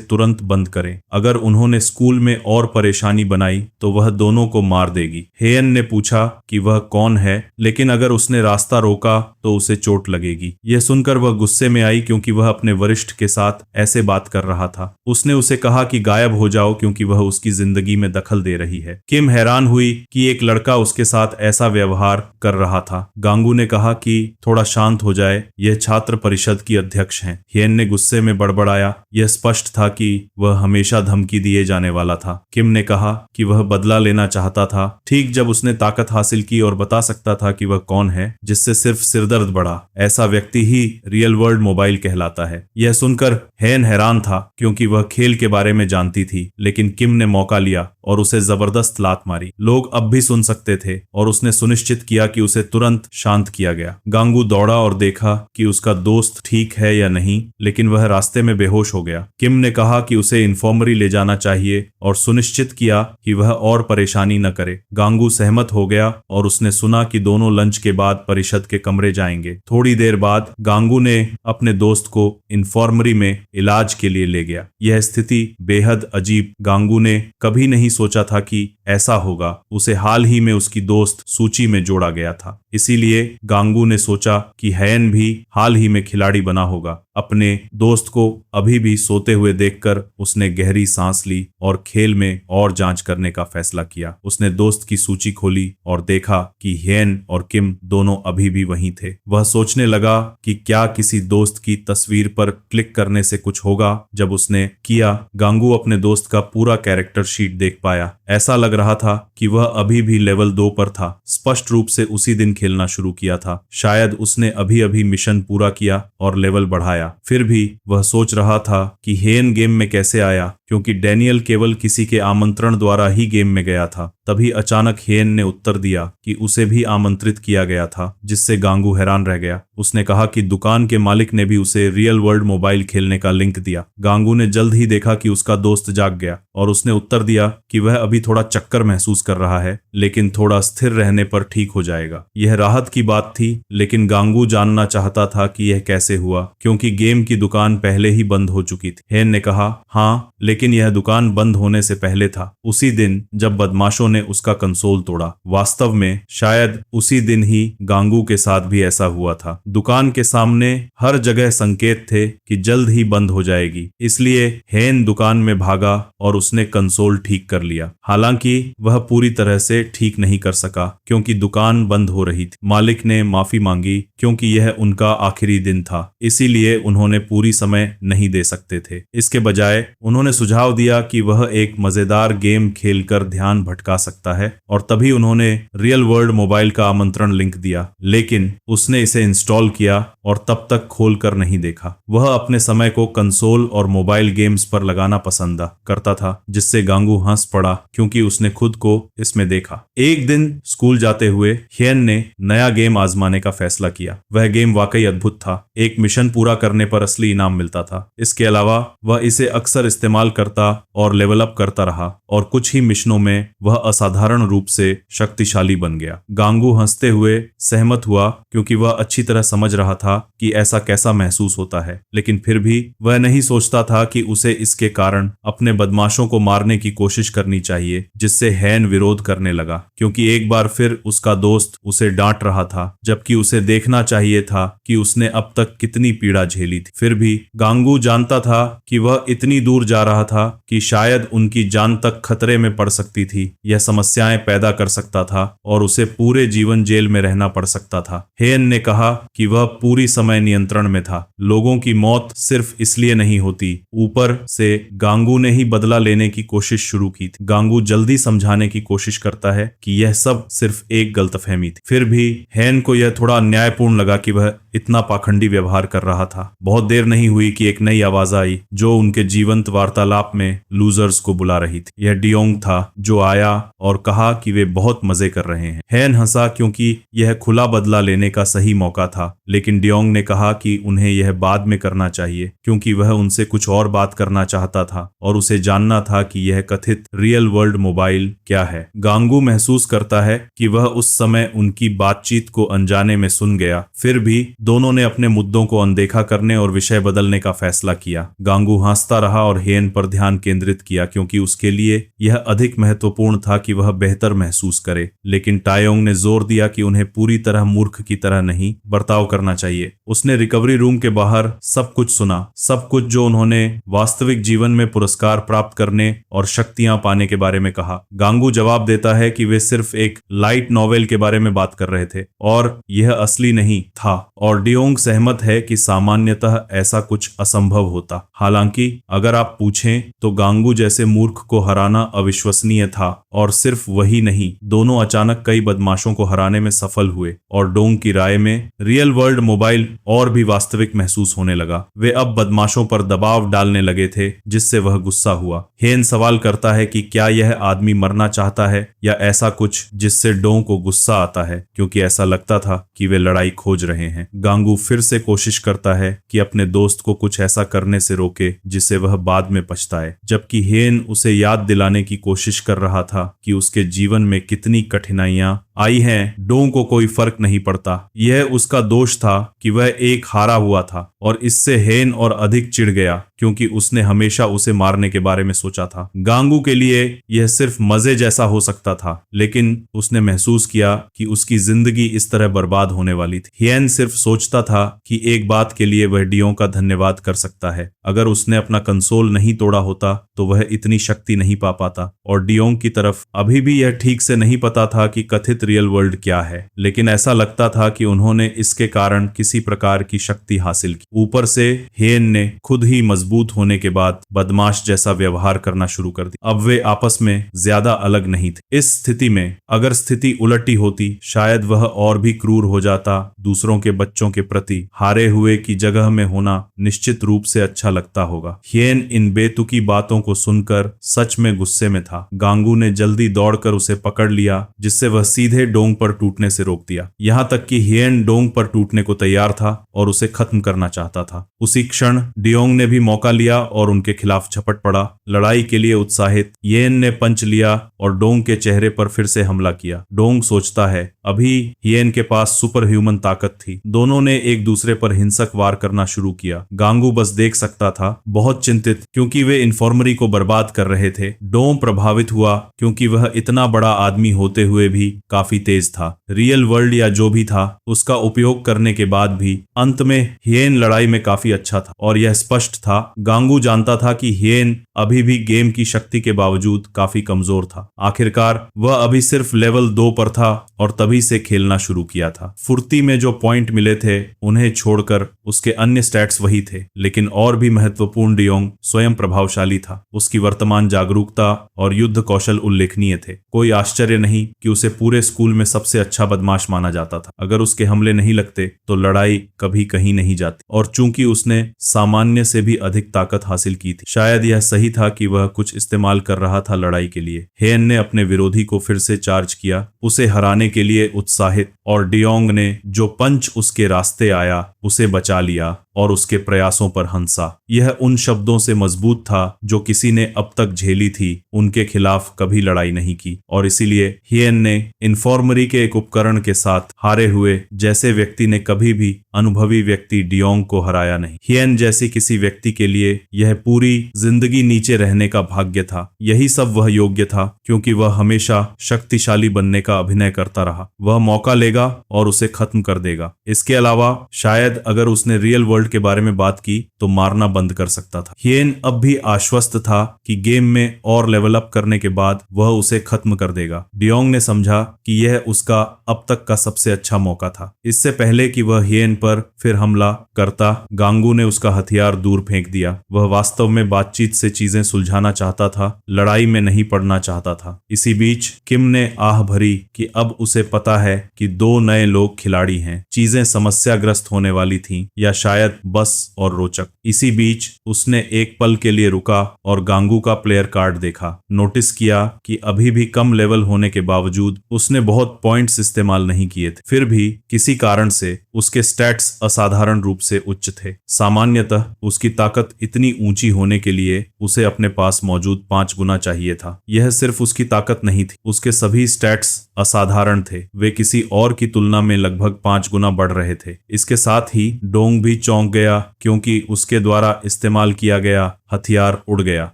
तुरंत बंद करें। अगर उन्होंने स्कूल में और परेशानी बनाई तो वह दोनों को मार देगी। हेयन ने पूछा कि वह कौन है, लेकिन अगर उसने रास्ता रोका तो उसे चोट लगेगी। यह सुनकर वह गुस्से में आई क्योंकि वह अपने वरिष्ठ के साथ ऐसे बात कर रहा था। उसने उसे कहा कि गायब हो जाओ क्योंकि वह उसकी जिंदगी में दखल दे रही है। किम हैरान हुई कि एक लड़का उसके साथ ऐसा व्यवहार कर रहा था। गांगू ने कहा कि थोड़ा शांत हो जाए, यह छात्र परिषद की अध्यक्ष हैं। हेयन ने गुस्से में बड़बड़ाया। यह स्पष्ट था कि वह हमेशा धमकी दिए जाने वाला था। किम ने कहा कि वह बदला लेना चाहता था। ठीक जब उसने ताकत हासिल की और बता सकता था कि वह कौन है, जिससे सिर्फ सिरदर्द बढ़ा। ऐसा व्यक्ति ही रियल वर्ल्ड मोबाइल कहलाता है। यह सुनकर हेयन हैरान था क्योंकि वह खेल के बारे में जानती थी, लेकिन किम ने मौका लिया और उसे जबरदस्त लात मारी। लोग अब भी सुन सकते थे और उसने सुनिश्चित किया कि उसे तुरंत शांत किया गया। गांगू दौड़ा और देखा कि उसका दोस्त ठीक है या नहीं, लेकिन वह रास्ते में बेहोश हो गया। किम ने कहा कि उसे इन्फॉर्मरी ले जाना चाहिए और सुनिश्चित किया कि वह और परेशानी न करे। गांगू सहमत हो गया और उसने सुना कि दोनों लंच के बाद परिषद के कमरे जाएंगे। थोड़ी देर बाद गांगू ने अपने दोस्त को इन्फॉर्मरी में इलाज के लिए ले गया। यह स्थिति बेहद अजीब। गांगू ने कभी नहीं सोचा था कि ऐसा होगा। उसे हाल ही में उसकी दोस्त सूची में जोड़ा गया था, इसीलिए गांगू ने सोचा कि हेयन भी हाल ही में खिलाड़ी बना होगा। अपने दोस्त को अभी भी सोते हुए देखकर उसने गहरी सांस ली और खेल में और जांच करने का फैसला किया। उसने दोस्त की सूची खोली और देखा कि हेयन और किम दोनों अभी भी वहीं थे। वह सोचने लगा कि क्या किसी दोस्त की तस्वीर पर क्लिक करने से कुछ होगा। जब उसने किया, गांगू अपने दोस्त का पूरा कैरेक्टर शीट देख पाया। ऐसा लग रहा था कि वह अभी भी लेवल 2 पर था। स्पष्ट रूप से उसी दिन खेलना शुरू किया था। शायद उसने अभी अभी मिशन पूरा किया और लेवल बढ़ाया। फिर भी वह सोच रहा था कि हेयन गेम में कैसे आया, क्योंकि डैनियल केवल किसी के आमंत्रण द्वारा ही गेम में गया था। तभी अचानक हेयन ने उत्तर दिया कि उसे भी आमंत्रित किया गया था, जिससे गांगू हैरान रह गया। उसने कहा कि दुकान के मालिक ने भी उसे रियल वर्ल्ड मोबाइल खेलने का लिंक दिया। गांगू ने जल्द ही देखा कि उसका दोस्त जाग गया और उसने उत्तर दिया कि वह अभी थोड़ा चक्कर महसूस कर रहा है, लेकिन थोड़ा स्थिर रहने पर ठीक हो जाएगा। यह राहत की बात थी, लेकिन गांगू जानना चाहता था कि यह कैसे हुआ, क्योंकि गेम की दुकान पहले ही बंद हो चुकी थी। हेयन ने कहा, हाँ, लेकिन यह दुकान बंद होने से पहले था, उसी दिन जब बदमाशों ने उसका कंसोल तोड़ा। वास्तव में शायद उसी दिन ही गांगू के साथ भी ऐसा हुआ था। दुकान के सामने हर जगह संकेत थे कि जल्द ही बंद हो जाएगी, इसलिए हेन दुकान में भागा और उसने कंसोल ठीक कर लिया। हालांकि वह पूरी तरह से ठीक नहीं कर सका क्योंकि दुकान बंद हो रही थी। मालिक ने माफी मांगी क्योंकि यह उनका आखिरी दिन था, इसीलिए उन्होंने पूरी समय नहीं दे सकते थे। इसके बजाय उन्होंने सुझाव दिया कि वह एक मजेदार गेम खेलकर ध्यान भटका सकता है और तभी उन्होंने रियल वर्ल्ड मोबाइल का आमंत्रण लिंक दिया, लेकिन उसने इसे इंस्टॉल किया और तब तक खोलकर नहीं देखा। वह अपने समय को कंसोल और मोबाइल गेम्स पर लगाना पसंद करता था, जिससे गांगू हंस पड़ा क्योंकि उसने खुद को इसमें देखा। एक दिन स्कूल जाते हुए हियन ने नया गेम आजमाने का फैसला किया। वह गेम वाकई अद्भुत था। एक मिशन पूरा करने पर असली इनाम मिलता था। इसके अलावा वह इसे अक्सर इस्तेमाल करता और लेवल अप करता रहा और कुछ ही मिशनों में वह असाधारण रूप से शक्तिशाली बन गया। गांगू हंसते हुए सहमत हुआ क्योंकि वह अच्छी तरह समझ रहा था कि ऐसा कैसा महसूस होता है, लेकिन फिर भी वह नहीं सोचता था कि उसे इसके कारण अपने बदमाशों को मारने की कोशिश करनी चाहिए, जिससे हैन विरोध करने लगा क्योंकि एक बार फिर उसका दोस्त उसे डांट रहा था, जबकि उसे देखना चाहिए था कि उसने अब तक कितनी पीड़ा झेली थी। फिर भी गांगू जानता था कि वह इतनी दूर जा रहा था कि शायद उनकी जान तक खतरे में पड़ सकती थी। यह समस्याएं पैदा कर सकता था और उसे पूरे जीवन जेल में रहना पड़ सकता था। हेन ने कहा कि वह पूरी समय नियंत्रण में था। लोगों की मौत सिर्फ इसलिए नहीं होती। ऊपर से गांगू ने ही बदला लेने की कोशिश शुरू की थी। गांगू जल्दी समझाने की कोशिश करता है कि यह सब सिर्फ एक गलतफहमी थी। फिर भी हेन को यह थोड़ा अन्यायपूर्ण लगा कि वह इतना पाखंडी व्यवहार कर रहा था। बहुत देर नहीं हुई कि एक नई आवाज आई जो उनके जीवंत वार्तालाप में लूजर्स को बुला रही थी। यह डियोंग था जो आया और कहा कि वे बहुत मजे कर रहे हैं। हेन हंसा क्योंकि यह खुला बदला लेने का सही मौका था, लेकिन डियोंग ने कहा कि उन्हें यह बाद में करना चाहिए क्योंकि वह उनसे कुछ और बात करना चाहता था और उसे जानना था कि यह कथित रियल वर्ल्ड मोबाइल क्या है। गांगू महसूस करता है कि वह उस समय उनकी बातचीत को अनजाने में सुन गया। फिर भी दोनों ने अपने मुद्दों को अनदेखा करने और विषय बदलने का फैसला किया। गांगू हंसता रहा और हेन पर ध्यान केंद्रित किया क्योंकि उसके लिए यह अधिक महत्वपूर्ण था कि वह बेहतर महसूस करे, लेकिन टायोंग ने जोर दिया कि उन्हें पूरी तरह मूर्ख की तरह नहीं बर्ताव करना चाहिए। उसने रिकवरी रूम के बाहर सब कुछ सुना, सब कुछ जो उन्होंने वास्तविक जीवन में पुरस्कार प्राप्त करने और शक्तियां पाने के बारे में कहा। गांगू जवाब देता है कि वे सिर्फ एक लाइट नॉवेल के बारे में बात कर रहे थे और यह असली नहीं था, और डियोंग सहमत है कि सामान्यतः ऐसा कुछ असंभव होता। हालांकि अगर आप पूछें तो गांगू जैसे मूर्ख को हराना अविश्वसनीय था, और सिर्फ वही नहीं, दोनों अचानक कई बदमाशों को हराने में सफल हुए और डोंग की राय में रियल वर्ल्ड मोबाइल और भी वास्तविक महसूस होने लगा। वे अब बदमाशों पर दबाव डालने लगे थे, जिससे वह गुस्सा हुआ। हेन सवाल करता है कि क्या यह आदमी मरना चाहता है या ऐसा कुछ, जिससे डोंग को गुस्सा आता है क्योंकि ऐसा लगता था कि वे लड़ाई खोज रहे हैं। गांगू फिर से कोशिश करता है कि अपने दोस्त को कुछ ऐसा करने से रोके जिससे वह बाद में पछताए, जबकि हेन उसे याद दिलाने की कोशिश कर रहा था कि उसके जीवन में कितनी कठिनाइयां आई हैं। डोंग को कोई फर्क नहीं पड़ता। यह उसका दोष था कि वह एक हारा हुआ था, और इससे हेन और अधिक चिढ़ गया क्योंकि उसने हमेशा उसे मारने के बारे में सोचा था। गांगू के लिए यह सिर्फ मजे जैसा हो सकता था, लेकिन उसने महसूस किया कि उसकी जिंदगी इस तरह बर्बाद होने वाली थी। हियन सिर्फ सोचता था कि एक बात के लिए वह डियोंग का धन्यवाद कर सकता है। अगर उसने अपना कंसोल नहीं तोड़ा होता तो वह इतनी शक्ति नहीं पा पाता, और डियोंग की तरफ अभी भी यह ठीक से नहीं पता था कि कथित रियल वर्ल्ड क्या है, लेकिन ऐसा लगता था कि उन्होंने इसके कारण किसी प्रकार की शक्ति हासिल की। ऊपर से हेन ने खुद ही मजबूत होने के बाद बदमाश जैसा व्यवहार करना शुरू कर दिया। अब वे आपस में ज्यादा अलग नहीं थे। इस स्थिति में अगर स्थिति उलटी होती, शायद वह और भी क्रूर हो जाता। दूसरों के बच्चों के प्रति हारे हुए की जगह में होना निश्चित रूप से अच्छा लगता होगा। हियन इन बेतुकी बातों को सुनकर सच में गुस्से में था। गांगू ने जल्दी दौड़कर उसे पकड़ लिया, जिससे वह सीधे डोंग पर टूटने से रोक दिया। यहाँ तक कि हियन डोंग पर टूटने को तैयार था और उसे खत्म करना चाहता था। उसी क्षण डियोंग ने भी मौका मौका लिया और उनके खिलाफ झपट पड़ा। लड़ाई के लिए उत्साहित येन ने पंच लिया और डोंग के चेहरे पर फिर से हमला किया। डोंग सोचता है अभी येन के पास सुपर ह्यूमन ताकत थी। दोनों ने एक दूसरे पर हिंसक वार करना शुरू किया। गांगू बस देख सकता था, बहुत चिंतित क्योंकि वे इन्फॉर्मरी को बर्बाद कर रहे थे। डोंग प्रभावित हुआ क्योंकि वह इतना बड़ा आदमी होते हुए भी काफी तेज था। रियल वर्ल्ड या जो भी था उसका उपयोग करने के बाद भी अंत में येन लड़ाई में काफी अच्छा था और यह स्पष्ट था। गांगू जानता था कि येन अभी भी गेम की शक्ति के बावजूद काफी कमजोर था। आखिरकार वह अभी सिर्फ लेवल 2 पर था और तभी से खेलना शुरू किया था। फुर्ती में जो पॉइंट मिले थे उन्हें छोड़कर उसके अन्य स्टैट्स वही थे, लेकिन और भी महत्वपूर्ण डियोंग स्वयं प्रभावशाली था। उसकी वर्तमान जागरूकता और युद्ध कौशल उल्लेखनीय थे। कोई आश्चर्य नहीं कि उसे पूरे स्कूल में सबसे अच्छा बदमाश माना जाता था। अगर उसके हमले नहीं लगते तो लड़ाई कभी कहीं नहीं जाती, और चूंकि उसने सामान्य से भी अधिक ताकत हासिल की थी, शायद यह सही था कि वह कुछ इस्तेमाल कर रहा था लड़ाई के लिए। हेन ने अपने विरोधी को फिर से चार्ज किया, उसे हराने के लिए उत्साहित, और डियोंग ने जो पंच उसके रास्ते आया उसे बचा लिया और उसके प्रयासों पर हंसा। यह उन शब्दों से मजबूत था जो किसी ने अब तक झेली थी। उनके खिलाफ कभी लड़ाई नहीं की और इसीलिए हियन ने इन्फॉर्मरी के एक उपकरण के साथ हारे हुए जैसे व्यक्ति ने कभी भी अनुभवी व्यक्ति डियोंग को हराया नहीं। हियन जैसी किसी व्यक्ति के लिए यह पूरी जिंदगी नीचे रहने का भाग्य था। यही सब वह योग्य था क्योंकि वह हमेशा शक्तिशाली बनने का अभिनय करता रहा। वह मौका लेगा और उसे खत्म कर देगा। इसके अलावा शायद अगर उसने रियल वर्ल्ड के बारे में बात की तो मारना बंद कर सकता था। हियन अब भी आश्वस्त था कि गेम में और लेवल अप करने के बाद वह उसे खत्म कर देगा। डियोंग ने समझा कि यह उसका अब तक का सबसे अच्छा मौका था। इससे पहले कि वह हियन पर फिर हमला करता, गांगू ने उसका हथियार दूर फेंक दिया। वह वास्तव में बातचीत से चीजें सुलझाना चाहता था, लड़ाई में नहीं पड़ना चाहता था। इसी बीच किम ने आह भरी कि अब उसे पता है कि 2 नए लोग खिलाड़ी हैं। चीजें समस्याग्रस्त होने वाली थीं या शायद बस और रोचक। इसी बीच उसने एक पल के लिए रुका और गांगू का प्लेयर कार्ड देखा। नोटिस किया कि अभी भी कम लेवल होने के बावजूद उसने बहुत पॉइंट्स इस्तेमाल नहीं किए थे। फिर भी किसी कारण से उसके स्टैट्स असाधारण रूप से उच्च थे। सामान्यतः उसकी ताकत इतनी ऊंची होने के लिए उसे अपने पास मौजूद 5 गुना चाहिए था। यह सिर्फ उसकी ताकत नहीं थी, उसके सभी स्टैट्स असाधारण थे। वे किसी और की तुलना में लगभग 5 गुना बढ़ रहे थे। इसके साथ ही डोंग भी चौंक गया क्योंकि उसके द्वारा इस्तेमाल किया गया हथियार उड़ गया।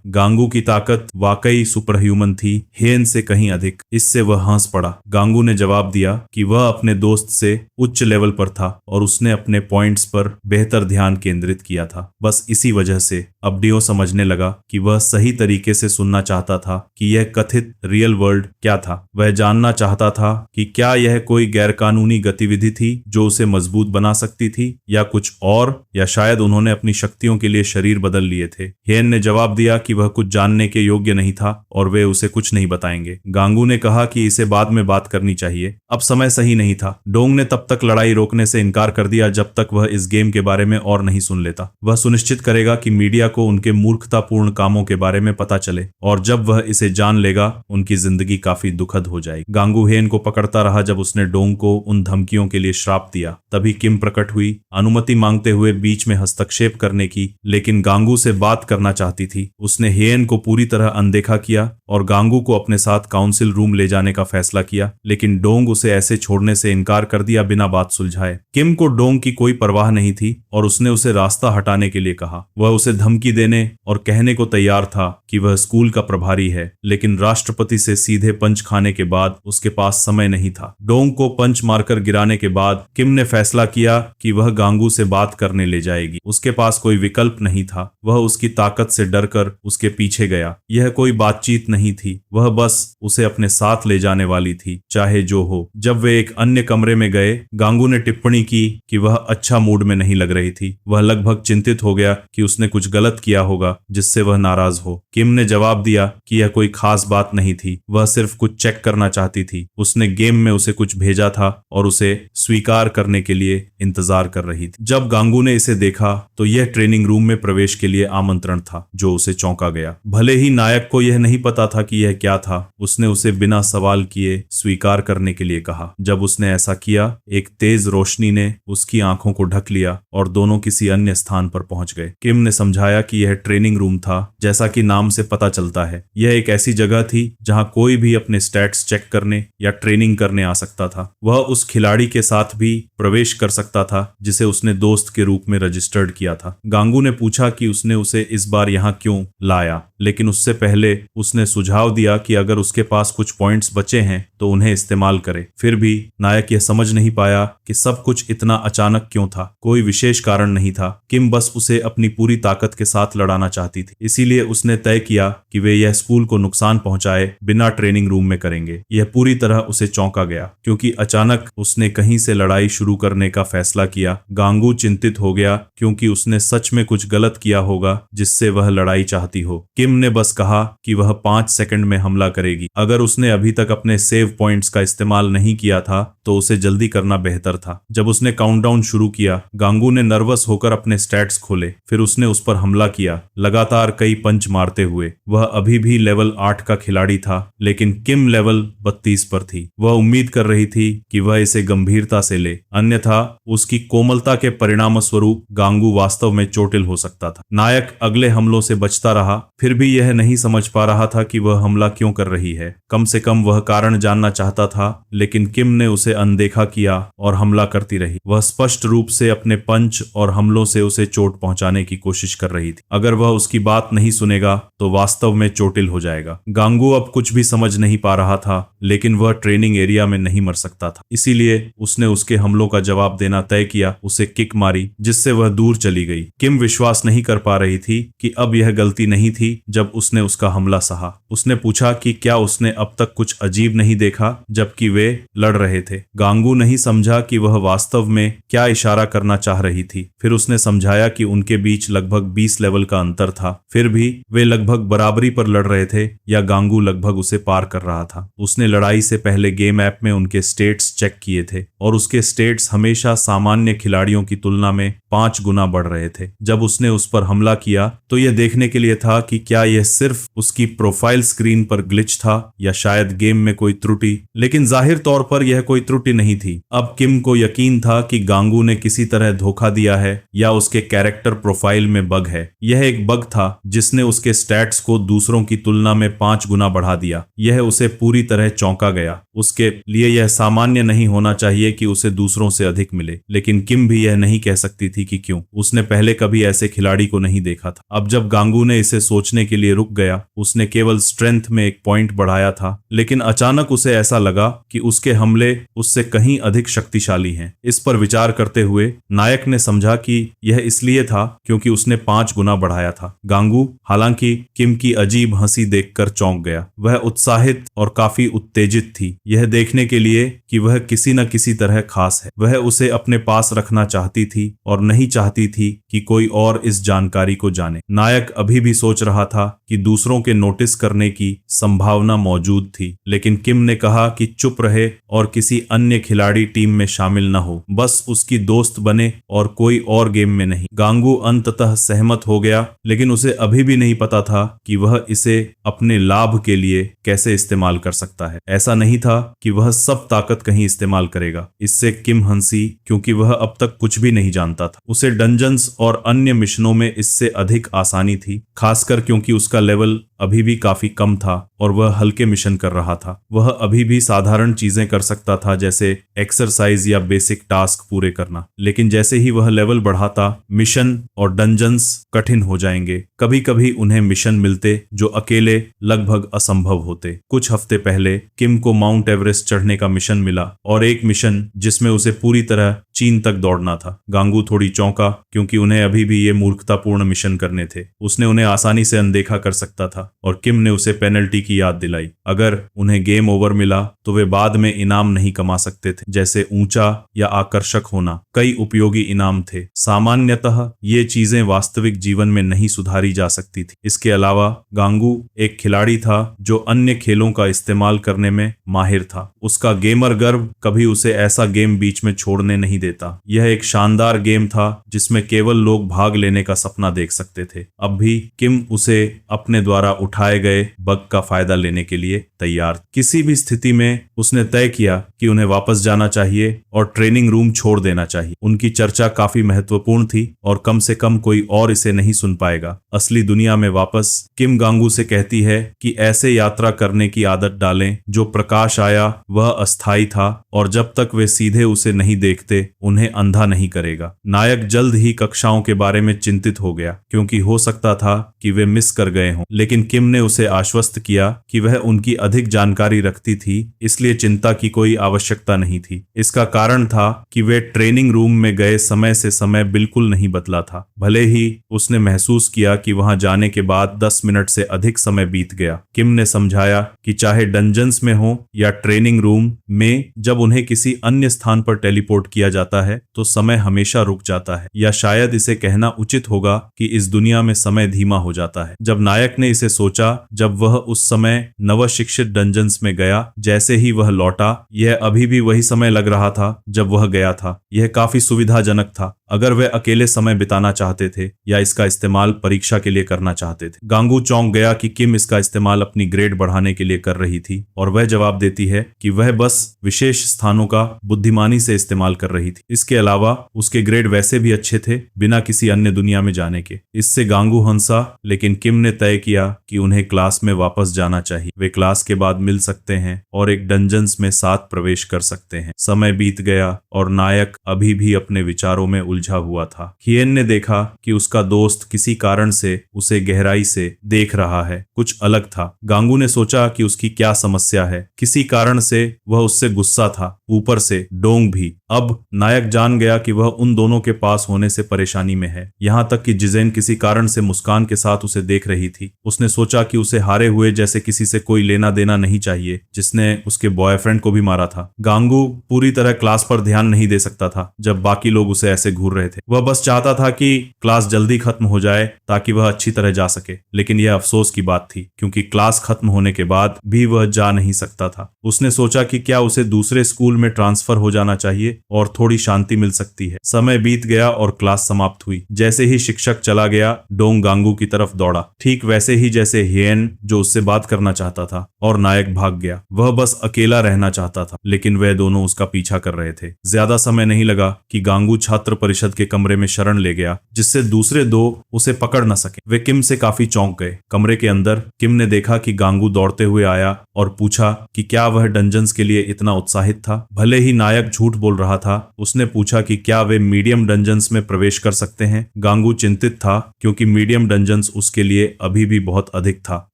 गांगू की ताकत वाकई सुपर ह्यूमन थी, हेन से कहीं अधिक। इससे वह हंस पड़ा। गांगू ने जवाब दिया कि वह अपने दोस्त से उच्च लेवल पर था और उसने अपने पॉइंट्स पर बेहतर ध्यान केंद्रित किया था। बस इसी वजह से अब डियो समझने लगा कि वह सही तरीके से सुनना चाहता था कि यह कथित रियल वर्ल्ड क्या था। वह जानना चाहता था कि क्या यह कोई गैरकानूनी गतिविधि थी जो उसे मजबूत बना सकती थी, या कुछ और, या शायद उन्होंने अपनी शक्तियों के लिए शरीर बदल लिए थे। हेन ने जवाब दिया कि वह कुछ जानने के योग्य नहीं था और वे उसे कुछ नहीं बताएंगे। गांगू ने कहा कि इसे बाद में बात करनी चाहिए, अब समय सही नहीं था। डोंग ने तब तक लड़ाई रोकने से इनकार कर दिया जब तक वह इस गेम के बारे में और नहीं सुन लेता। वह सुनिश्चित करेगा कि मीडिया को उनके मूर्खतापूर्ण कामों के बारे में पता चले, और जब वह इसे जान लेगा उनकी जिंदगी काफी दुखद हो जाएगी। गांगू हेन को पकड़ता रहा जब उसने डोंग को उन धमकियों के लिए श्राप दिया। तभी किम प्रकट हुई, अनुमति मांगते हुए बीच में हस्तक्षेप करने की, लेकिन गांगू से बात करना चाहती थी। उसने हेन को पूरी तरह अनदेखा किया और गांगू को अपने साथ काउंसिल रूम ले जाने का फैसला किया, लेकिन डोंग उसे ऐसे छोड़ने से इनकार कर दिया बिना बात सुलझाए। किम को डोंग की कोई परवाह नहीं थी और उसने उसे रास्ता हटाने के लिए कहा। वह उसे धमकी देने और कहने को तैयार था कि वह स्कूल का प्रभारी है, लेकिन राष्ट्रपति से सीधे पंच खाने के बाद उसके पास समय नहीं था। डोंग को पंच मारकर गिराने के बाद किम ने फैसला किया कि वह गांगू से बात करने ले जाएगी। उसके पास कोई विकल्प नहीं था। वह उसकी ताकत से डरकर उसके पीछे गया। यह कोई बातचीत नहीं थी, वह बस उसे अपने साथ ले जाने वाली थी, चाहे जो हो। जब वे एक अन्य कमरे में गए, गांगू ने टिप्पणी की कि वह अच्छा मूड में नहीं लग रही थी। वह लगभग चिंतित हो गया कि उसने कुछ गलत किया होगा जिससे वह नाराज हो। किम ने जवाब दिया कि यह कोई खास बात नहीं थी, वह सिर्फ कुछ चेक करना चाहती थी। थी। उसने गेम में उसे कुछ भेजा था और उसे स्वीकार करने के लिए इंतजार कर रही थी। जब गांगू ने इसे देखा तो यह ट्रेनिंग रूम में प्रवेश के लिए आमंत्रण था, जो उसे चौंका गया। भले ही नायक को यह नहीं पता था कि यह क्या था, उसने उसे बिना सवाल किए स्वीकार करने के लिए कहा। जब उसने ऐसा किया, एक तेज रोशनी ने उसकी आंखों को ढक लिया और दोनों किसी अन्य स्थान पर पहुंच गए। किम ने समझाया कि यह ट्रेनिंग रूम था। जैसा कि नाम से पता चलता है, यह एक ऐसी जगह थी जहां कोई भी अपने स्टैट्स चेक करने या ट्रेनिंग करने आ सकता था। वह उस खिलाड़ी के साथ भी प्रवेश कर सकता था जिसे उसने दोस्त के रूप में रजिस्टर्ड किया था। गांगू ने पूछा कि उसने उसे इस बार यहां क्यों लाया, लेकिन उससे पहले उसने सुझाव दिया कि अगर उसके पास कुछ पॉइंट्स बचे हैं तो उन्हें इस्तेमाल करे। फिर भी नायक यह समझ नहीं पाया कि सब कुछ इतना अचानक क्यों था। कोई विशेष कारण नहीं था। किम बस उसे अपनी पूरी ताकत के साथ लड़ाना चाहती थी। इसीलिए उसने तय किया कि वे यह स्कूल को नुकसान पहुंचाए बिना ट्रेनिंग रूम में करेंगे। यह पूरी तरह उसे चौंका गया, क्योंकि अचानक उसने कहीं से लड़ाई शुरू करने का फैसला किया। गांगू चिंतित हो गया क्योंकि उसने सच में कुछ गलत किया होगा जिससे वह लड़ाई चाहती हो। किम ने बस कहा कि वह 5 सेकंड में हमला करेगी। अगर उसने अभी तक अपने सेव पॉइंट्स का इस्तेमाल नहीं किया था तो उसे जल्दी करना बेहतर था। जब उसने काउंटडाउन शुरू किया, गांगू ने नर्वस होकर अपने स्टैट्स खोले। फिर उसने उस पर हमला किया, लगातार कई पंच मारते हुए। वह अभी भी लेवल 8 का खिलाड़ी था, लेकिन किम लेवल 32 पर थी। वह उम्मीद कर रही थी कि वह इसे गंभीरता से ले, अन्यथा उसकी कोमलता के परिणाम स्वरूप गांगू वास्तव में चोटिल हो सकता था। नायक अगले हमलों से बचता रहा, फिर भी यह नहीं समझ पा रहा था कि वह हमला क्यों कर रही है। कम से कम वह कारण जानना चाहता था, लेकिन किम ने उसे अनदेखा किया और हमला करती रही। वह स्पष्ट रूप से अपने पंच और हमलों से उसे चोट पहुंचाने की कोशिश कर रही थी। अगर वह उसकी बात नहीं सुनेगा तो वास्तव में चोटिल हो जाएगा। गांगू अब कुछ भी समझ नहीं पा रहा था, लेकिन वह ट्रेनिंग एरिया में नहीं मर सकता था। इसीलिए उसने उसके हमलों का जवाब देना तय किया, उसे किक मारी जिससे वह दूर चली गई। किम विश्वास नहीं कर पा रही थी कि अब यह गलती नहीं थी जब उसने उसका हमला सहा। उसने पूछा कि क्या उसने अब तक कुछ अजीब नहीं देखा जबकि वे लड़ रहे थे। गांगू नहीं समझा कि वह वास्तव में क्या इशारा करना चाह रही थी। फिर उसने समझाया कि उनके बीच लगभग 20 लेवल का अंतर था। फिर भी वे लगभग बराबरी पर लड़ रहे थे या गांगू लगभग उसे पार कर रहा था। उसने लड़ाई से पहले गेम ऐप में उनके स्टेट्स चेक किए थे और उसके स्टेट्स हमेशा सामान्य खिलाड़ियों की तुलना में 5 गुना बढ़ रहे थे। जब उसने उस पर हमला किया तो यह देखने के लिए था कि क्या यह सिर्फ उसकी प्रोफाइल स्क्रीन पर ग्लिच था या शायद गेम में कोई त्रुटि, लेकिन जाहिर तौर पर यह कोई त्रुटि नहीं थी। अब किम को यकीन था कि गांगू ने किसी तरह धोखा दिया है या उसके कैरेक्टर प्रोफाइल में बग है। यह एक बग था जिसने उसके स्टैट्स को दूसरों की तुलना में 5 गुना बढ़ा दिया। यह उसे पूरी तरह चौंका गया। उसके लिए यह सामान्य नहीं होना चाहिए कि उसे दूसरों से अधिक मिले, लेकिन किम भी यह नहीं कह सकती थी कि क्यों। उसने पहले कभी ऐसे खिलाड़ी को नहीं देखा था। अब जब गांगू ने इसे सोचने के लिए रुक गया, उसने केवल स्ट्रेंथ में एक पॉइंट बढ़ाया था, लेकिन अचानक उसे ऐसा लगा कि उसके हमले उससे कहीं अधिक शक्तिशाली हैं। इस पर विचार करते हुए नायक ने समझा कि यह इसलिए था क्योंकि उसने 5 गुना बढ़ाया था। गांगू हालांकि किम की अजीब हंसी देखकर चौंक गया। वह उत्साहित और काफी उत्तेजित थी, यह देखने के लिए कि वह किसी न किसी तरह खास है। वह उसे अपने पास रखना चाहती थी और नहीं चाहती थी कि कोई और इस जानकारी को जाने। नायक अभी भी सोच रहा था कि दूसरों के नोटिस करने की संभावना मौजूद थी, लेकिन किम ने कहा कि चुप रहे और किसी अन्य खिलाड़ी टीम में शामिल न हो, बस उसकी दोस्त बने और कोई और गेम में नहीं। गांगू अंततः सहमत हो गया, लेकिन उसे अभी भी नहीं पता था कि वह इसे अपने लाभ के लिए कैसे इस्तेमाल कर सकता है। ऐसा नहीं था कि वह सब ताकत कहीं इस्तेमाल करेगा। इससे किम हंसी, क्योंकि वह अब तक कुछ भी नहीं जानता था। उसे डंजन्स और अन्य मिशनों में इससे अधिक आसानी थी, खासकर क्योंकि उसका लेवल अभी भी काफी कम था और वह हल्के मिशन कर रहा था। वह अभी भी साधारण चीजें कर सकता था, जैसे एक्सरसाइज या बेसिक टास्क पूरे करना, लेकिन जैसे ही वह लेवल बढ़ाता, मिशन और डंजन्स कठिन हो जाएंगे। कभी कभी उन्हें मिशन मिलते जो अकेले लगभग असंभव होते। कुछ हफ्ते पहले किम को माउंट एवरेस्ट चढ़ने का मिशन मिला और एक मिशन जिसमें उसे पूरी तरह चीन तक दौड़ना था। गांगू थोड़ी चौंका क्योंकि उन्हें अभी भी ये मूर्खतापूर्ण मिशन करने थे। उसने उन्हें आसानी से अनदेखा कर सकता था और किम ने उसे पेनल्टी की याद दिलाई। अगर उन्हें गेम ओवर मिला तो वे बाद में इनाम नहीं कमा सकते थे, जैसे ऊंचा या आकर्षक होना। कई उपयोगी इनाम थे। सामान्यतः ये चीजें वास्तविक जीवन में नहीं सुधारी जा सकती थी। इसके अलावा गांगू एक खिलाड़ी था जो अन्य खेलों का इस्तेमाल करने में माहिर था। उसका गेमर गर्व कभी उसे ऐसा गेम बीच में छोड़ने नहीं देता। यह एक शानदार गेम था जिसमें केवल लोग भाग लेने का सपना देख सकते थे। अब भी किम उसे अपने द्वारा उठाए गए बग का फायदा लेने के लिए तैयार। किसी भी स्थिति में उसने तय किया कि उन्हें वापस जाना चाहिए और ट्रेनिंग रूम छोड़ देना चाहिए। उनकी चर्चा काफी महत्वपूर्ण थी और कम से कम कोई और इसे नहीं सुन पाएगा। असली दुनिया में वापस किम गांगू से कहती है कि ऐसे यात्रा करने की आदत डालें। जो प्रकाश आया वह अस्थायी था और जब तक वे सीधे उसे नहीं देखते उन्हें अंधा नहीं करेगा। नायक जल्द ही कक्षाओं के बारे में चिंतित हो गया क्योंकि हो सकता था कि वे मिस कर गए हों, लेकिन किम ने उसे आश्वस्त किया कि वह उनकी अधिक जानकारी रखती थी, इसलिए चिंता की कोई आवश्यकता नहीं थी। इसका कारण था कि वे ट्रेनिंग रूम में गए समय से समय बिल्कुल नहीं बदला था। भले ही उसने महसूस किया कि वहां जाने के बाद 10 मिनट से अधिक समय बीत गया। किम ने समझाया कि चाहे डंजन्स में हो या ट्रेनिंग रूम में, जब उन्हें किसी अन्य स्थान पर टेलीपोर्ट किया जाता है तो समय हमेशा रुक जाता है, या शायद इसे कहना उचित होगा कि इस दुनिया में समय धीमा हो जाता है। जब नायक ने इसे सोचा, जब वह उस समय नवशिक्षित डंजन्स में गया, जैसे ही वह लौटा यह अभी भी वही समय लग रहा था जब वह गया था। यह काफी सुविधाजनक था अगर वे अकेले समय बिताना चाहते थे या इसका इस्तेमाल परीक्षा के लिए करना चाहते थे। गांगू चौंक गया कि किम इसका इस्तेमाल अपनी ग्रेड बढ़ाने के लिए कर रही थी और वह जवाब देती है कि वह बस विशेष स्थानों का बुद्धिमानी से इस्तेमाल कर रही थी। इसके अलावा उसके ग्रेड वैसे भी अच्छे थे बिना किसी अन्य दुनिया में जाने के। इससे गांगू हंसा, लेकिन किम ने तय किया कि उन्हें क्लास में वापस जाना चाहिए। वे क्लास के बाद मिल सकते हैं और एक डंजन्स में साथ प्रवेश कर सकते हैं। समय बीत गया और नायक अभी भी अपने विचारों में उलझा हुआ था। हियन ने देखा कि उसका दोस्त किसी कारण से उसे गहराई से देख रहा है। कुछ अलग था। गांगू ने सोचा कि उसकी क्या समस्या है। किसी कारण से वह उससे गुस्सा था, ऊपर से डोंग भी। अब नायक जान गया कि वह उन दोनों के पास होने से परेशानी में है। यहाँ तक कि जिजेन किसी कारण से मुस्कान के साथ उसे देख रही थी। उसने सोचा कि उसे हारे हुए जैसे किसी से कोई लेना देना नहीं चाहिए जिसने उसके बॉयफ्रेंड को भी मारा था। गांगू पूरी तरह क्लास पर ध्यान नहीं दे सकता था जब बाकी लोग उसे ऐसे घूर रहे थे। वह बस चाहता था कि क्लास जल्दी खत्म हो जाए ताकि वह अच्छी तरह जा सके, लेकिन यह अफसोस की बात थी क्योंकि क्लास खत्म होने के बाद भी वह जा नहीं सकता था। उसने सोचा कि क्या उसे दूसरे स्कूल में ट्रांसफर हो जाना चाहिए और थोड़ी शांति मिल सकती है। समय बीत गया और क्लास समाप्त हुई। जैसे ही शिक्षक चला गया, डोंग गांगू की तरफ दौड़ा, ठीक वैसे ही जैसे हियन जो उससे बात करना चाहता था, और नायक भाग गया। वह बस अकेला रहना चाहता था, लेकिन वे दोनों उसका पीछा कर रहे थे। ज्यादा समय नहीं लगा कि गांगू छात्र परिषद के कमरे में शरण ले गया, जिससे दूसरे दो उसे पकड़ न सके। वे किम से काफी चौंक गए। कमरे के अंदर किम ने देखा कि गांगू दौड़ते हुए आया और पूछा कि क्या वह डंजन्स के लिए इतना उत्साहित था। भले ही नायक झूठ बोल रहा था, उसने पूछा कि क्या वे मीडियम डंजन्स में प्रवेश कर सकते हैं। गांगू चिंतित था क्योंकि मीडियम डंजन्स उसके लिए अभी भी बहुत अधिक था,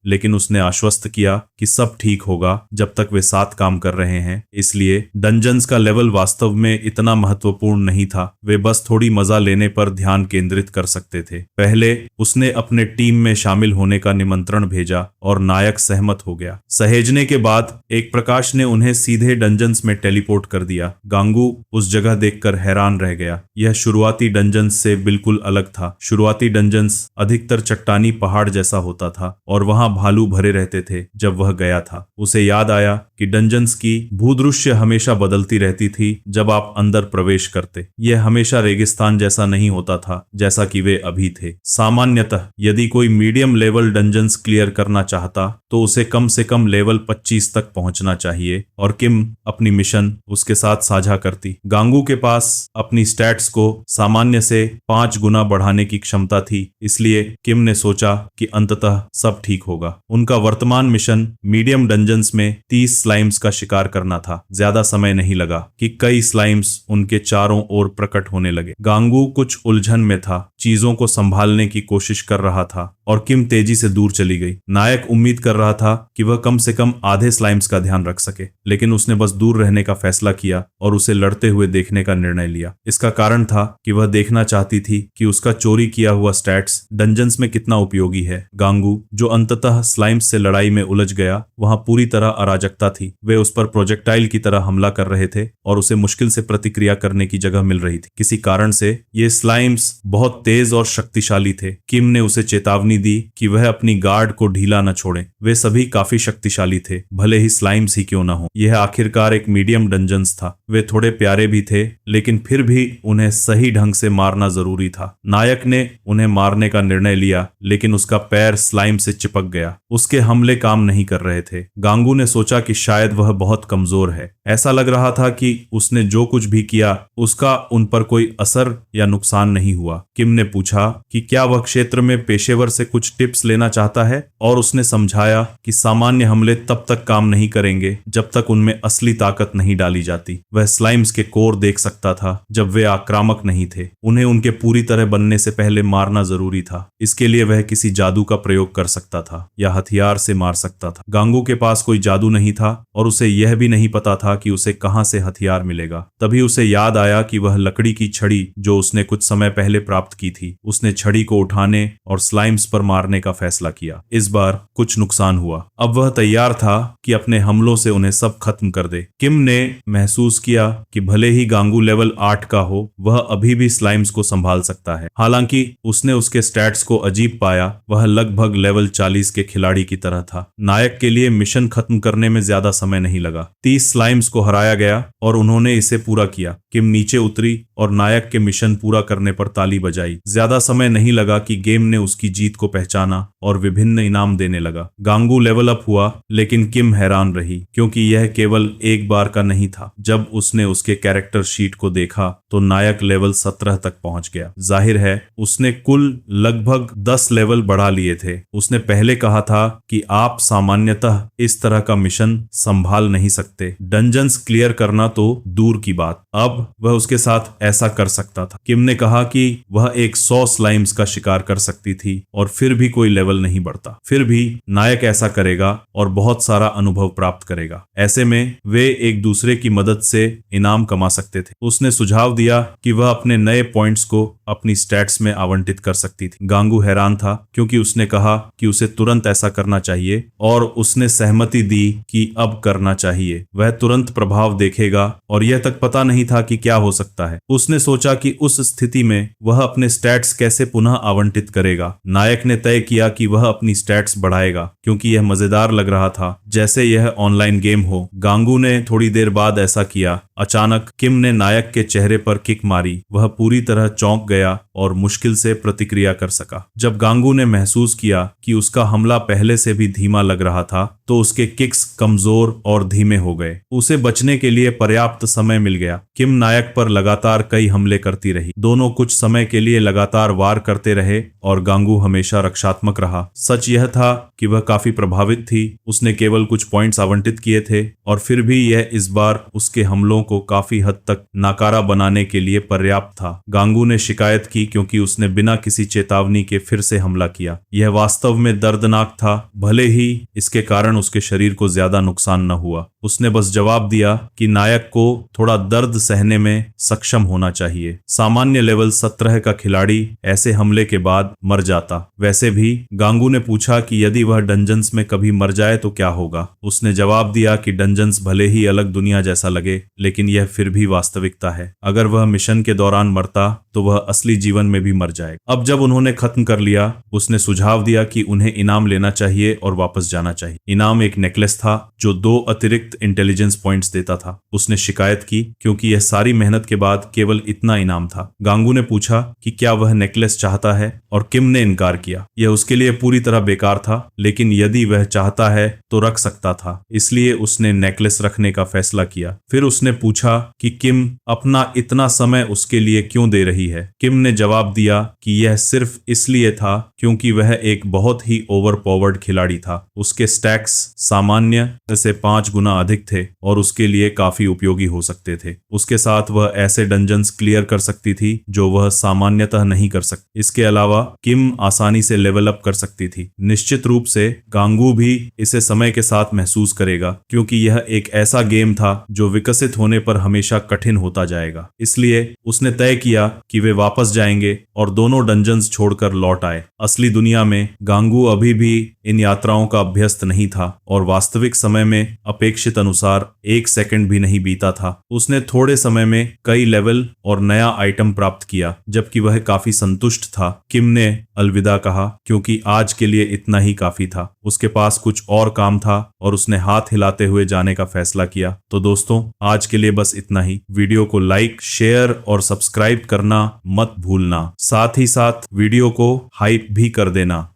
लेकिन उसने आश्वस्त किया कि सब ठीक होगा जब तक वे साथ काम कर रहे हैं। इसलिए डंजन्स का लेवल वास्तव में इतना महत्वपूर्ण नहीं था। वे बस थोड़ी मजा लेने पर ध्यान केंद्रित कर सकते थे। पहले उसने अपने टीम में शामिल होने का निमंत्रण भेजा और नायक सहमत हो गया। सहेजने के बाद एक प्रकाश ने उन्हें सीधे डंजन्स में टेलीपोर्ट कर दिया। गांगू उस जगह देखकर हैरान रह गया। यह शुरुआती डंजन्स से बिल्कुल अलग था। शुरुआती डंजन्स अधिकतर चट्टानी पहाड़ जैसा होता था और वहां भालू भरे रहते थे। जब वह गया था, उसे याद आया कि डंजन्स की भूदृश्य हमेशा बदलती रहती थी जब आप अंदर प्रवेश करते। यह हमेशा रेगिस्तान जैसा नहीं होता था जैसा कि वे अभी थे। सामान्यतः यदि कोई मीडियम लेवल डंजन्स क्लियर करना चाहता तो उसे कम से कम लेवल 25 तक पहुंचना चाहिए, और किम अपनी मिशन उसके साथ साझा करती। गांगू के पास अपनी स्टैट्स को सामान्य से 5 गुना बढ़ाने की क्षमता थी, इसलिए किम ने सोचा कि अंततः सब ठीक होगा। उनका वर्तमान मिशन मीडियम डंजन्स में 30 स्लाइम्स का शिकार करना था। ज्यादा समय नहीं लगा कि कई स्लाइम्स उनके चारों ओर प्रकट होने लगे। गांगू कुछ उलझन में था, चीजों को संभालने की कोशिश कर रहा था और किम तेजी से दूर चली गई। नायक उम्मीद कर रहा था कि वह कम से कम आधे स्लाइम्स का ध्यान रख सके, लेकिन उसने बस दूर रहने का फैसला किया और उसे लड़ते हुए देखने का निर्णय लिया। इसका कारण था कि वह देखना चाहती थी कि उसका चोरी किया हुआ स्टैट्स डंजन्स में कितना उपयोगी है। गांगू, जो अंततः स्लाइम्स से लड़ाई में उलझ गया, वहां पूरी तरह अराजकता थी। वे उस पर प्रोजेक्टाइल की तरह हमला कर रहे थे और उसे मुश्किल से प्रतिक्रिया करने की जगह मिल रही थी। किसी कारण से ये स्लाइम्स बहुत तेज और शक्तिशाली थे। किम ने उसे चेतावनी दी कि वह अपनी गार्ड को ढीला न छोड़े। वे सभी काफी शक्तिशाली थे, भले ही स्लाइम्स ही क्यों न हो। यह आखिरकार एक मीडियम डंजन्स था। वे थोड़े प्यारे भी थे, लेकिन फिर भी उन्हें सही ढंग से मारना जरूरी था। नायक ने उन्हें मारने का निर्णय लिया, लेकिन उसका पैर स्लाइम से चिपक गया। उसके हमले काम नहीं कर रहे थे। गांगू ने सोचा कि शायद वह बहुत कमजोर है। ऐसा लग रहा था कि उसने जो कुछ भी किया उसका उन पर कोई असर या नुकसान नहीं हुआ। किम ने पूछा कि क्या वह क्षेत्र में पेशेवर से कुछ टिप्स लेना चाहता है, और उसने समझाया कि सामान्य हमले तब तक काम नहीं करेंगे जब तक उनमें असली ताकत नहीं डाली जाती। वह स्लाइम्स के कोर देख सकता था जब वे आक्रामक नहीं थे। उन्हें उनके पूरी तरह बनने से पहले मारना जरूरी था। इसके लिए वह किसी जादू का प्रयोग कर सकता था या हथियार से मार सकता था। गांगू के पास कोई जादू नहीं था और उसे यह भी नहीं पता था कि उसे कहां से हथियार मिलेगा। तभी उसे याद आया कि वह लकड़ी की छड़ी जो उसने कुछ समय पहले प्राप्त की थी। उसने छड़ी को उठाने और स्लाइम्स पर मारने का फैसला किया। इस बार कुछ नुकसान हुआ। अब वह तैयार था कि अपने हमलों से उन्हें सब खत्म कर दे। किम ने महसूस किया कि भले ही गांगू लेवल 8 का हो, वह अभी भी स्लाइम्स को संभाल सकता है। हालांकि उसने उसके स्टैट्स को अजीब पाया। वह लगभग लेवल 40 के खिलाड़ी की तरह था। नायक के लिए मिशन खत्म करने में ज्यादा समय नहीं लगा। 30 स्लाइम्स को हराया गया और उन्होंने इसे पूरा किया। किम नीचे उतरी और नायक के मिशन पूरा करने पर ताली बजाई। ज्यादा समय नहीं लगा कि गेम ने उसकी जीत को पहचाना और विभिन्न इनाम देने लगा। गांगू लेवल अप हुआ, लेकिन किम हैरान रही क्योंकि यह केवल एक बार का नहीं था। जब उसने उसके कैरेक्टर शीट को देखा तो नायक लेवल 17 तक पहुंच गया। जाहिर है उसने कुल लगभग 10 लेवल बढ़ा लिए थे। उसने पहले कहा था कि आप सामान्यतः इस तरह का मिशन संभाल नहीं सकते, डंजन्स क्लियर करना तो दूर की बात। अब वह उसके साथ ऐसा कर सकता था। किम ने कहा कि वह एक 100 स्लाइम्स का शिकार कर सकती थी और फिर भी कोई लेवल नहीं बढ़ता। फिर भी नायक ऐसा करेगा और बहुत सारा अनुभव प्राप्त करेगा। ऐसे में वे एक दूसरे की मदद से इनाम कमा सकते थे। उसने सुझाव दिया कि वह अपने नए पॉइंट्स को अपनी स्टैट्स में आवंटित कर सकती थी। गांगू हैरान था क्योंकि उसने कहा कि उसे तुरंत ऐसा करना चाहिए और उसने सहमति दी कि अब करना चाहिए। वह तुरंत प्रभाव देखेगा और यह तक पता नहीं था कि क्या हो सकता है। उसने सोचा कि उस स्थिति में वह अपने स्टैट्स कैसे पुनः आवंटित करेगा। नायक ने तय किया कि वह अपनी स्टैट्स बढ़ाएगा क्योंकि यह मजेदार लग रहा था, जैसे यह ऑनलाइन गेम हो। गांगू ने थोड़ी देर बाद ऐसा किया। अचानक किम ने नायक के चेहरे पर किक मारी। वह पूरी तरह चौंक गया और मुश्किल से प्रतिक्रिया कर सका। जब गांगू ने महसूस किया कि उसका हमला पहले से भी धीमा लग रहा था, तो उसके किक्स कमजोर और धीमे हो गए। उसे बचने के लिए पर्याप्त समय मिल गया। किम नायक पर लगातार कई हमले करती रही। दोनों कुछ समय के लिए लगातार वार करते रहे और गांगू हमेशा रक्षात्मक रहा। सच यह था कि वह काफी प्रभावित थी। उसने केवल कुछ पॉइंट्स आवंटित किए थे और फिर भी यह इस बार उसके हमलों को काफी हद तक नाकारा बनाने के लिए पर्याप्त था। गांगू ने शिकायत की क्योंकि उसने बिना किसी चेतावनी के फिर से हमला किया। यह वास्तव में दर्दनाक था, भले ही इसके कारण उसके शरीर को ज्यादा नुकसान न हुआ। उसने बस जवाब दिया कि नायक को थोड़ा दर्द सहने में सक्षम होना चाहिए। सामान्य लेवल 17 का खिलाड़ी ऐसे हमले के बाद मर जाता। वैसे भी गांगू ने पूछा कि यदि वह डंजन्स में कभी मर जाए तो क्या होगा। उसने जवाब दिया कि डंजन्स भले ही अलग दुनिया जैसा लगे, लेकिन यह फिर भी वास्तविकता है। अगर वह मिशन के दौरान मरता तो वह असली जीवन में भी मर जाएगा। अब जब उन्होंने खत्म कर लिया, उसने सुझाव दिया कि उन्हें इनाम लेना चाहिए और वापस जाना चाहिए। इनाम एक नेकलेस था जो 2 अतिरिक्त इंटेलिजेंस पॉइंट्स देता था। उसने शिकायत की क्योंकि यह सारी मेहनत के बाद केवल इतना इनाम था। गांगू ने पूछा कि क्या वह नेकलेस चाहता है और किम ने इनकार किया। यह उसके लिए पूरी तरह बेकार था, लेकिन यदि वह चाहता है तो रख सकता था। इसलिए उसने नेकलेस रखने का फैसला किया। फिर उसने पूछा कि किम अपना इतना समय उसके लिए क्यों दे रही है। किम ने जवाब दिया कि यह सिर्फ इसलिए था क्योंकि वह एक बहुत ही ओवरपावर्ड खिलाड़ी था। उसके स्टैक्स सामान्य से 5 गुना अधिक थे और उसके लिए काफी उपयोगी हो सकते थे। उसके साथ वह ऐसे डंजन्स क्लियर कर सकती थी जो वह सामान्यतः नहीं कर सकती। इसके अलावा किम आसानी से लेवल अप कर सकती थी। निश्चित रूप से गांगू भी इसे समय के साथ महसूस करेगा, क्योंकि यह एक ऐसा गेम था जो विकसित होने पर हमेशा कठिन होता जाएगा। इसलिए उसने तय किया कि वे वापस जाएंगे और दोनों डंजन्स छोड़कर लौट आए। असली दुनिया में गांगू अभी भी इन यात्राओं का अभ्यस्त नहीं था और वास्तविक समय में अपेक्षित अनुसार 1 सेकंड भी नहीं बीता था। उसने थोड़े समय में कई लेवल और नया आइटम प्राप्त किया, जबकि वह काफी संतुष्ट था। किम ने अलविदा कहा क्योंकि आज के लिए इतना ही काफी था। उसके पास कुछ और काम था और उसने हाथ हिलाते हुए जाने का फैसला किया। तो दोस्तों, आज के लिए बस इतना ही। वीडियो को लाइक, शेयर और सब्सक्राइब करना मत भूलना। साथ ही साथ वीडियो को हाइप भी कर देना।